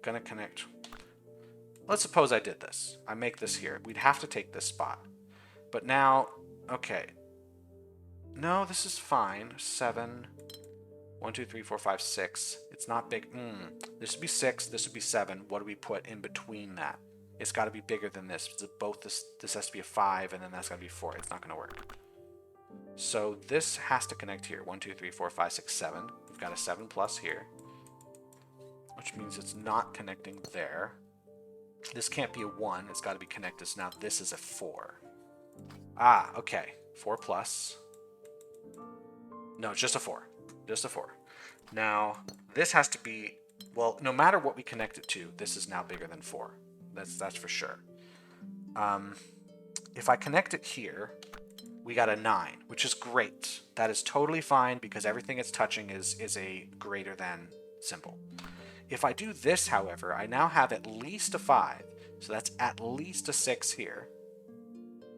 going to connect. Let's suppose I did this. I make this here. We'd have to take this spot. But now, okay. No, this is fine. 7. 1, 2, 3, 4, 5, 6. It's not big. This would be 6. This would be 7. What do we put in between that? It's got to be bigger than this. Both this has to be a 5, and then that's got to be 4. It's not going to work. So this has to connect here. 1, 2, 3, 4, 5, 6, 7. We've got a 7 plus here, which means it's not connecting there. This can't be a 1. It's got to be connected. So now this is a 4. Ah, okay. 4 plus. No, it's just a 4. Just a 4. Now, this has to be, well, no matter what we connect it to, this is now bigger than 4. That's for sure. If I connect it here, we got a 9, which is great. That is totally fine because everything it's touching is a greater than symbol. If I do this, however, I now have at least a 5. So that's at least a 6 here,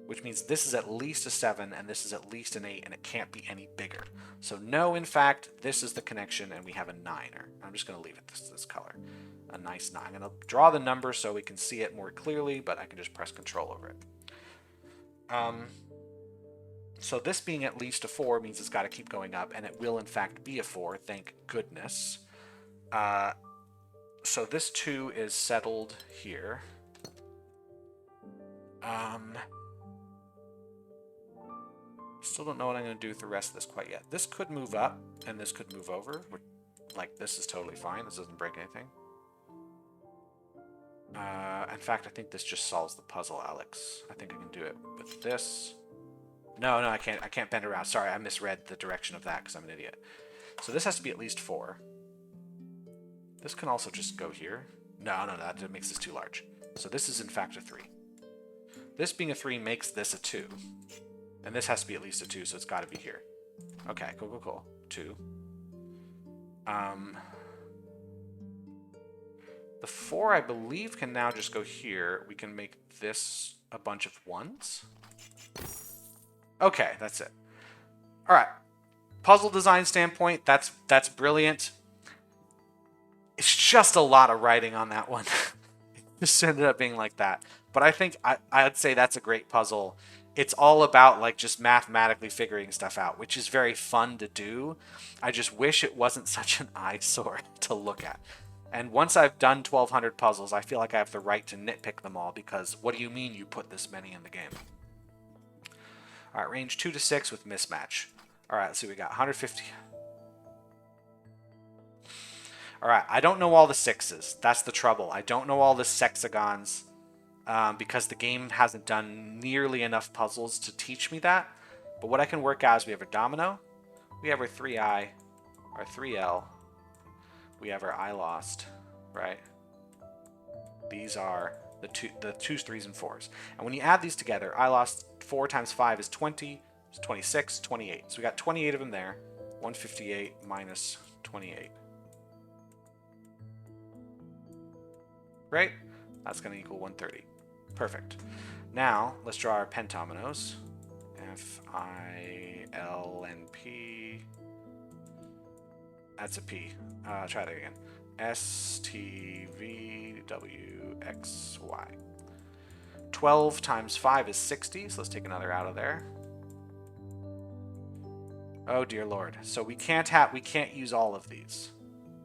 which means this is at least a 7 and this is at least an 8, and it can't be any bigger. So no, in fact, this is the connection and we have a 9er. I'm just going to leave it this color. A nice 9. I'm going to draw the number so we can see it more clearly, but I can just press control over it. So this being at least a 4 means it's got to keep going up, and it will in fact be a 4, thank goodness. So this 2 is settled here. Still don't know what I'm going to do with the rest of this quite yet. This could move up, and this could move over. Like, this is totally fine. This doesn't break anything. In fact, I think this just solves the puzzle, Alex. I think I can do it with this. No, I can't. I can't bend around. Sorry, I misread the direction of that because I'm an idiot. So this has to be at least 4. This can also just go here. No, that makes this too large. So this is in fact a 3. This being a 3 makes this a 2. And this has to be at least a 2, so it's got to be here. Okay, cool. 2. The 4, I believe, can now just go here. We can make this a bunch of 1s. Okay, that's it. All right. Puzzle design standpoint, that's brilliant. It's just a lot of writing on that one. It just ended up being like that. But I think I'd say that's a great puzzle. It's all about like just mathematically figuring stuff out, which is very fun to do. I just wish it wasn't such an eyesore to look at. And once I've done 1,200 puzzles, I feel like I have the right to nitpick them all because what do you mean you put this many in the game? All right, range 2 to 6 with mismatch. All right, let's see, we got 150. All right, I don't know all the 6s. That's the trouble. I don't know all the sexagons because the game hasn't done nearly enough puzzles to teach me that. But what I can work out is we have a domino, we have our 3i, our 3l, we have our I lost, right? These are the 2s, 3s, and 4s. And when you add these together, I lost 4 times 5 is 20, 26, 28. So we got 28 of them there. 158 minus 28. Right? That's going to equal 130. Perfect. Now, let's draw our pentominoes. F, I, L, and P. That's a P. Try that again. S, T, V, W, X, Y. 12 times 5 is 60, so let's take another out of there. Oh dear Lord. So we can't use all of these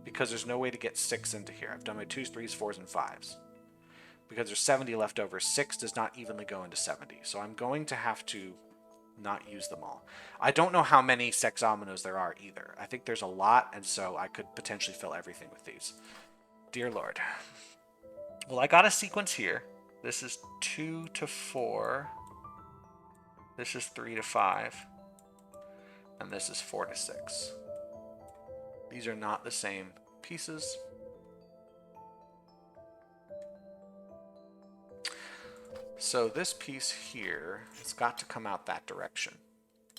because there's no way to get 6 into here. I've done my 2s, 3s, 4s, and 5s. Because there's 70 left over, 6 does not evenly go into 70. So I'm going to have to not use them all. I don't know how many sexominos there are either. I think there's a lot, and so I could potentially fill everything with these. Dear Lord. Well, I got a sequence here. This is 2 to 4. This is 3 to 5. And this is 4 to 6. These are not the same pieces. So this piece here has got to come out that direction.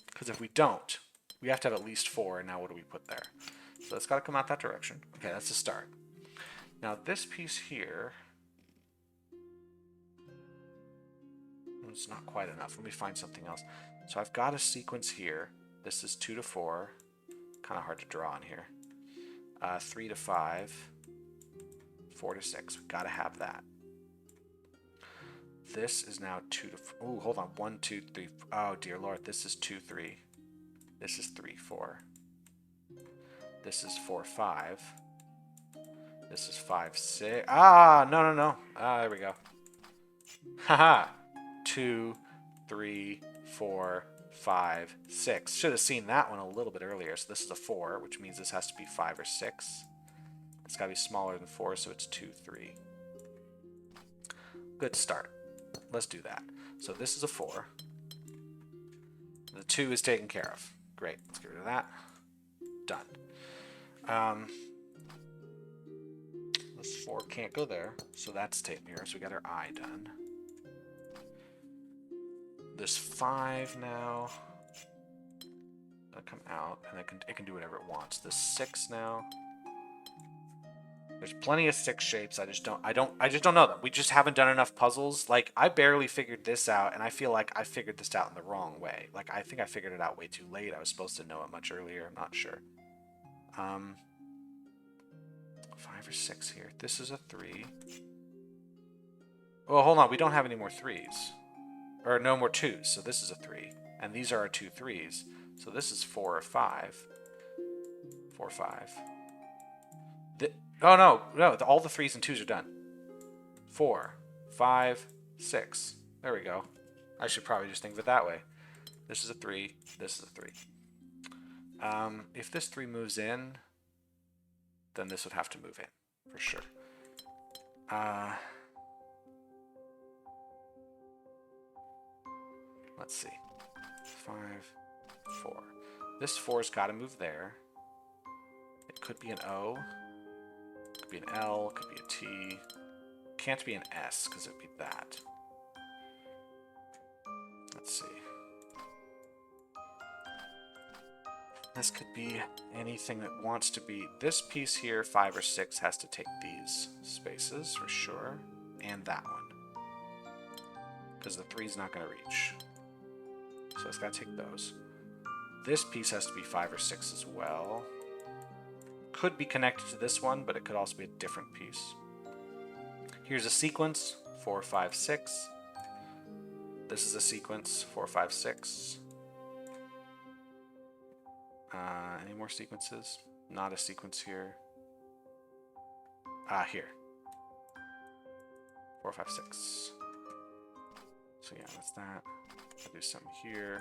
Because if we don't, we have to have at least 4, and now what do we put there? So it's got to come out that direction. Okay, that's a start. Now this piece here, it's not quite enough. Let me find something else. So I've got a sequence here. This is 2 to 4. Kind of hard to draw on here. 3 to 5. 4 to 6. We've got to have that. This is now 2 to 4. Oh, hold on. 1, 2, 3. Oh, dear Lord. This is 2, 3. This is 3, 4. This is 4, 5. This is 5, 6. Ah, no. Ah, there we go. Haha. 2, 3, 4, 5, 6. Should have seen that one a little bit earlier. So this is a 4, which means this has to be 5 or 6. It's got to be smaller than 4, so it's 2, 3. Good start. Let's do that. So this is a 4. The 2 is taken care of. Great. Let's get rid of that. Done. This 4 can't go there, so that's taken care of. So we got our I done. This 5 now. That'll come out, and it can do whatever it wants. This 6 now. There's plenty of 6 shapes. I just don't know them. We just haven't done enough puzzles. Like, I barely figured this out, and I feel like I figured this out in the wrong way. Like, I think I figured it out way too late. I was supposed to know it much earlier. I'm not sure. 5 or 6 here. This is a 3. Well, hold on. We don't have any more 3s. Or no more 2s, so this is a 3. And these are our 2 3s. So this is 4 or 5. 4 or 5. Oh, no. All the 3s and 2s are done. 4, 5, 6. There we go. I should probably just think of it that way. This is a 3. This is a 3. If this 3 moves in, then this would have to move in, for sure. Let's see. 5, 4. This 4's got to move there. It could be an O. It could be an L. It could be a T. Can't be an S, because it would be that. Let's see. This could be anything that wants to be. This piece here, 5 or 6, has to take these spaces, for sure. And that one. Because the 3's not going to reach. So it's got to take those. This piece has to be 5 or 6 as well. Could be connected to this one, but it could also be a different piece. Here's a sequence, 4, 5, 6. This is a sequence, 4, 5, 6. Any more sequences? Not a sequence here. Here. 4, 5, 6. So yeah, that's that. I'll do something here.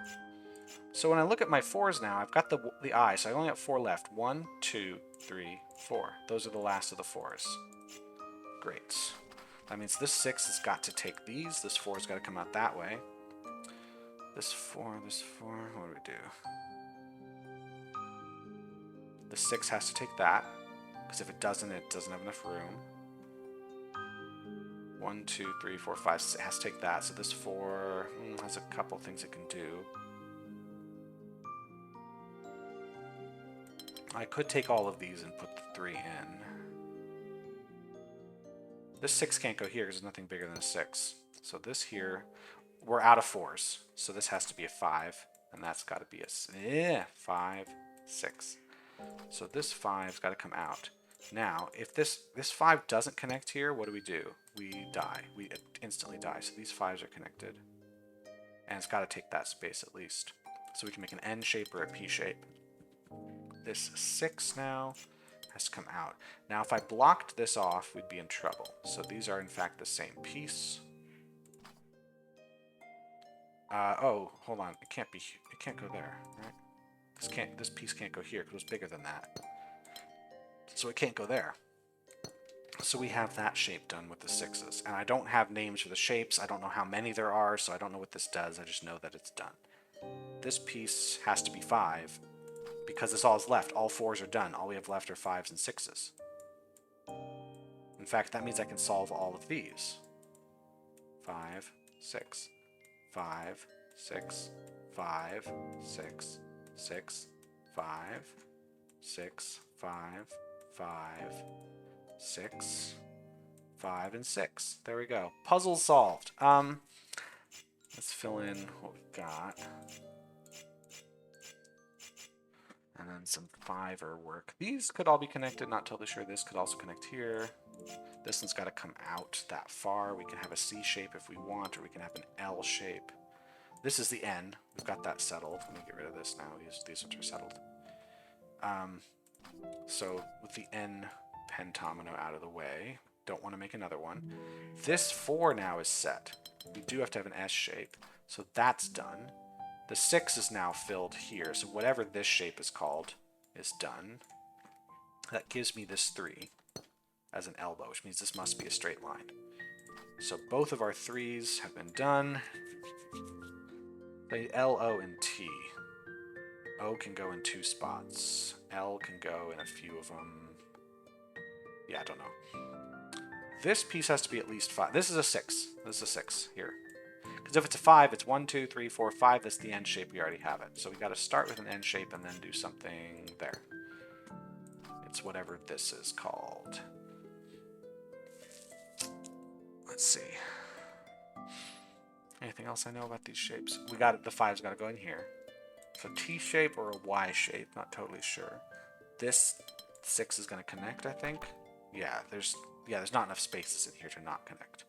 So when I look at my 4s now, I've got the eye, so I only have 4 left. 1, 2, 3, 4. Those are the last of the 4s. Great. That means this 6 has got to take these. This 4's got to come out that way. This 4, what do we do? The 6 has to take that, because if it doesn't have enough room. 1, 2, 3, 4, 5, 6 has to take that. So this 4 has a couple things it can do. I could take all of these and put the 3 in. This 6 can't go here because there's nothing bigger than a 6. So this here, we're out of 4s. So this has to be a 5, and that's got to be a 5, 6. So this 5's got to come out. Now, if this 5 doesn't connect here, what do? We die. We instantly die. So these 5s are connected. And it's got to take that space at least. So we can make an N shape or a P shape. This 6 now has to come out. Now, if I blocked this off, we'd be in trouble. So these are, in fact, the same piece. Oh, hold on. It can't go there, right? This piece can't go here because it's bigger than that. So it can't go there. So we have that shape done with the 6s. And I don't have names for the shapes. I don't know how many there are, so I don't know what this does. I just know that it's done. This piece has to be 5 because this all is left. All 4s are done. All we have left are 5s and 6s. In fact, that means I can solve all of these. 5, 6, 5, 6, 5, 6, 6, 5, 6, 5, 5, 6, 5, and 6. There we go. Puzzle solved. Let's fill in what we've got. And then some 5er work. These could all be connected, not totally sure. This could also connect here. This one's got to come out that far. We can have a C shape if we want, or we can have an L shape. This is the N. We've got that settled. Let me get rid of this now. These ones are settled. So with the N pentomino out of the way, don't want to make another one. This 4 now is set. We do have to have an S shape, so that's done. The 6 is now filled here, so whatever this shape is called is done. That gives me this 3 as an elbow, which means this must be a straight line. So both of our 3s have been done. The L, O, and T. O can go in 2 spots. L can go in a few of them. Yeah, I don't know. This piece has to be at least 5. This is a 6. This is a 6 here. Because if it's a 5, it's 1, 2, 3, 4, 5. That's the end shape. We already have it. So we got to start with an end shape and then do something there. It's whatever this is called. Let's see. Anything else I know about these shapes? We got it. The 5's got to go in here. So T shape or a Y shape, not totally sure. This 6 is going to connect, I think. Yeah, there's not enough spaces in here to not connect.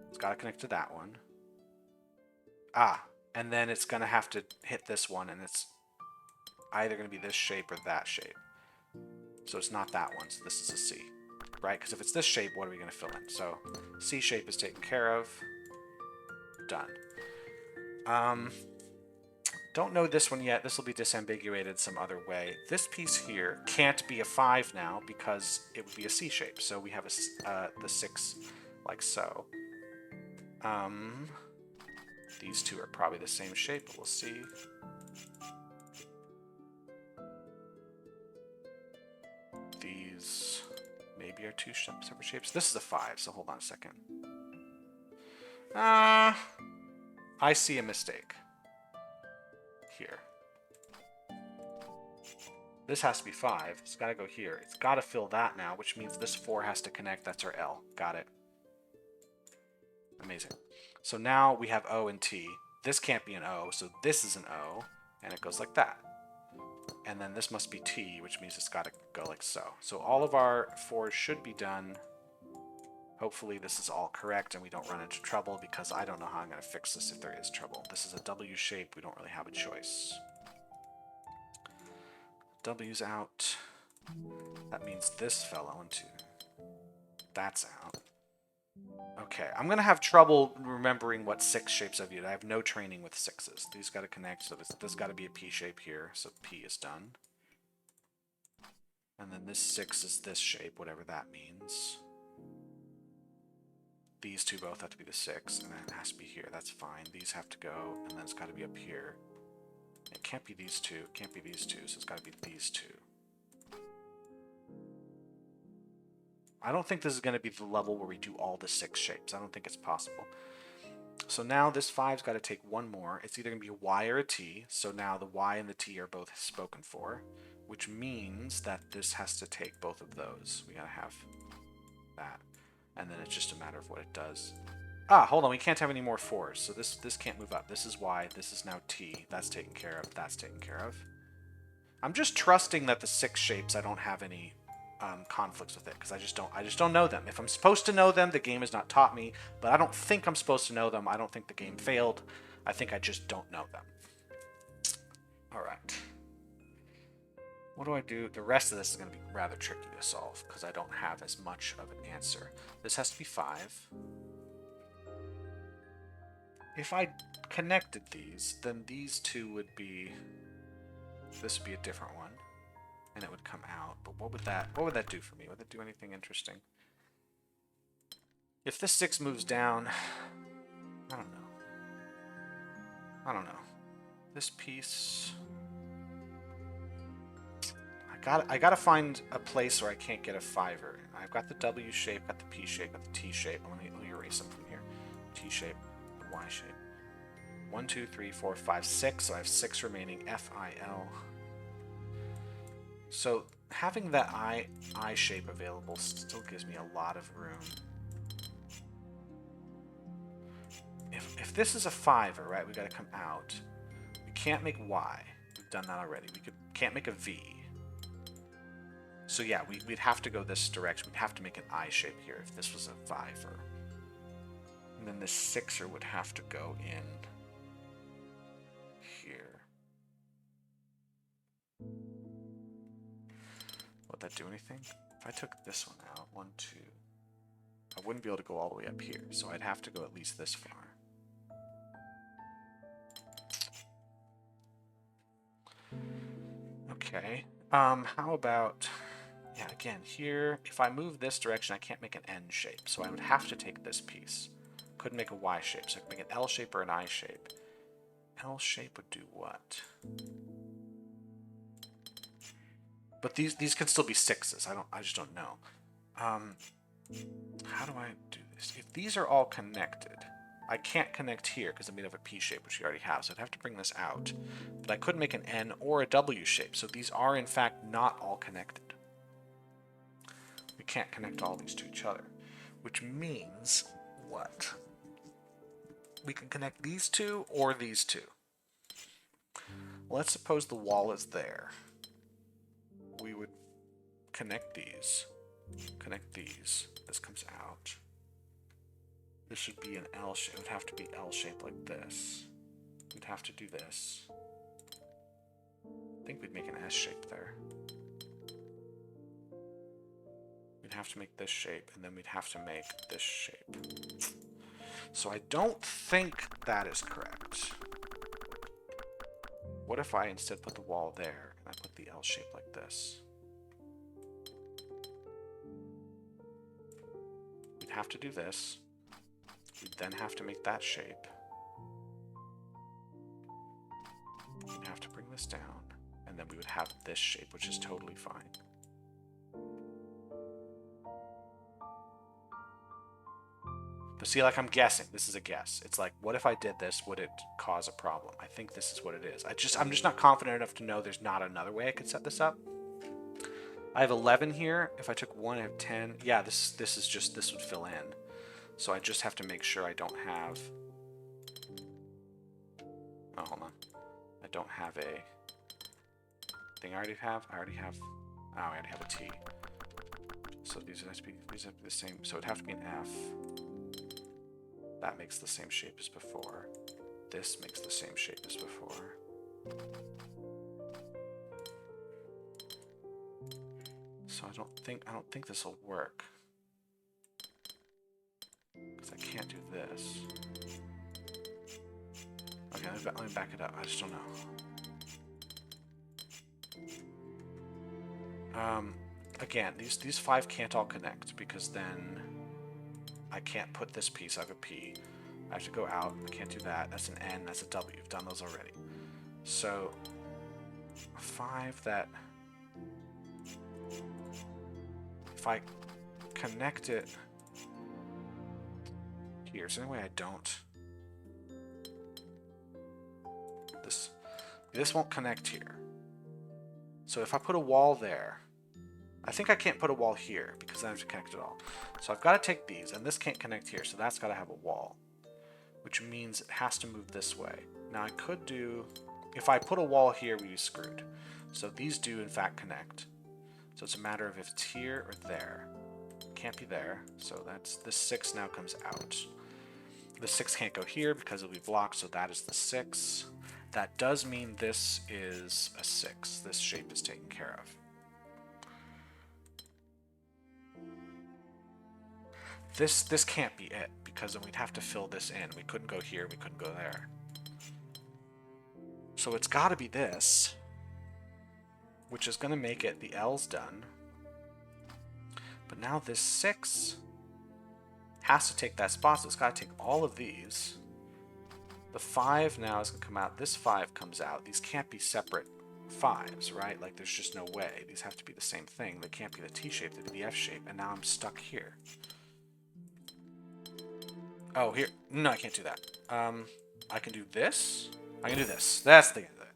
It's got to connect to that one. Ah, and then it's going to have to hit this one, and it's either going to be this shape or that shape. So it's not that one, so this is a C, right? Because if it's this shape, what are we going to fill in? So C shape is taken care of. Done. Don't know this one yet. This will be disambiguated some other way. This piece here can't be a 5 now because it would be a C shape. So we have the 6 like so. These two are probably the same shape, but we'll see. These maybe are two separate shapes. This is a 5, so hold on a second. I see a mistake here. This has to be 5. It's got to go here. It's got to fill that now, which means this 4 has to connect. That's our L. Got it. Amazing. So now we have O and T. This can't be an O, so this is an O, and it goes like that. And then this must be T, which means it's got to go like so. So all of our 4s should be done. Hopefully this is all correct and we don't run into trouble, because I don't know how I'm going to fix this if there is trouble. This is a W shape. We don't really have a choice. W's out. That means this fell onto. That's out. Okay, I'm going to have trouble remembering what 6 shapes I've used. I have no training with 6s. These got to connect, so this got to be a P shape here, so P is done. And then this 6 is this shape, whatever that means. These two both have to be the 6, and then it has to be here. That's fine. These have to go, and then it's got to be up here. It can't be these two. It can't be these two, so it's got to be these two. I don't think this is going to be the level where we do all the 6 shapes. I don't think it's possible. So now this 5's got to take one more. It's either going to be a Y or a T. So now the Y and the T are both spoken for, which means that this has to take both of those. We got to have that. And then it's just a matter of what it does. Ah, hold on. We can't have any more 4s. So this can't move up. This is Y. This is now T. That's taken care of. That's taken care of. I'm just trusting that the 6 shapes, I don't have any conflicts with it, because I just don't know them. If I'm supposed to know them, the game has not taught me, but I don't think I'm supposed to know them. I don't think the game failed. I think I just don't know them. All right. What do I do? The rest of this is going to be rather tricky to solve because I don't have as much of an answer. This has to be 5. If I connected these, then these two would be... This would be a different one. And it would come out. But what would that do for me? Would it do anything interesting? If this 6 moves down, I don't know. This piece, I gotta find a place where I can't get a 5er. I've got the W shape, got the P shape, got the T shape. Let me erase them from here. T shape, the Y shape. 1, 2, 3, 4, 5, 6. So I have 6 remaining. F, I, L. So having that I shape available still gives me a lot of room. If this is a 5er, right, we got to come out. We can't make Y. We've done that already. Can't make a V. So yeah, we'd have to go this direction. We'd have to make an I shape here if this was a 5er. And then this 6er would have to go in here. Would that do anything? If I took this one out, 1, 2, I wouldn't be able to go all the way up here, so I'd have to go at least this far. Okay, how about, yeah, again, here, if I move this direction, I can't make an N shape, so I would have to take this piece. Couldn't make a Y shape, so I could make an L shape or an I shape. L shape would do what? But these can still be 6s. I just don't know. How do I do this? If these are all connected, I can't connect here because I'm made of a P shape, which we already have, so I'd have to bring this out. But I could make an N or a W shape, so these are in fact not all connected. We can't connect all these to each other, which means what? We can connect these two or these two. Let's suppose the wall is there. We would connect these. This comes out. This should be an L shape. It would have to be L shaped like this. We'd have to do this. I think we'd make an S shape there. We'd have to make this shape, and then we'd have to make this shape. So I don't think that is correct. What if I instead put the wall there, and I put the L shape like this? We'd have to do this. We'd then have to make that shape. We'd have to bring this down, and then we would have this shape, which is totally fine. But see, like, I'm guessing. This is a guess. It's like, what if I did this? Would it cause a problem? I think this is what it is. I'm just not confident enough to know there's not another way I could set this up. I have 11 here. If I took 1, I have 10. Yeah, this would fill in. So I just have to make sure I don't have... Oh, hold on. I don't have a thing I already have. Oh, I already have a T. So these have to be the same. So it'd have to be an F. That makes the same shape as before. This makes the same shape as before. So I don't think this will work. Because I can't do this. Okay, let me back it up. I just don't know. Again, these 5 can't all connect because then I can't put this piece. I have a P. I have to go out. I can't do that. That's an N. That's a W. You've done those already. So 5 that... If I connect it here, is there any way I don't? This won't connect here. So if I put a wall there, I think I can't put a wall here because then I have to connect it all. So I've got to take these, and this can't connect here, so that's got to have a wall, which means it has to move this way. Now I could do, if I put a wall here, we'd be screwed. So these do in fact connect. So it's a matter of if it's here or there. It can't be there, so that's this 6 now comes out. The 6 can't go here because it'll be blocked, so that is the 6. That does mean this is a 6. This shape is taken care of. This can't be it, because then we'd have to fill this in. We couldn't go here, we couldn't go there. So it's got to be this, which is going to make it the L's done. But now this 6 has to take that spot, so it's got to take all of these. The 5 now is going to come out. This 5 comes out. These can't be separate 5s, right? Like, there's just no way. These have to be the same thing. They can't be the T shape, they be the F shape, and now I'm stuck here. Oh, here. No, I can't do that. I can do this. I can do this. That's the end of it.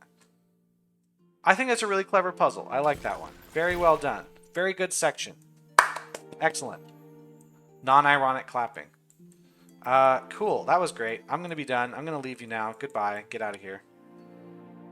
I think that's a really clever puzzle. I like that one. Very well done. Very good section. Excellent. Non-ironic clapping. Cool. That was great. I'm going to be done. I'm going to leave you now. Goodbye. Get out of here.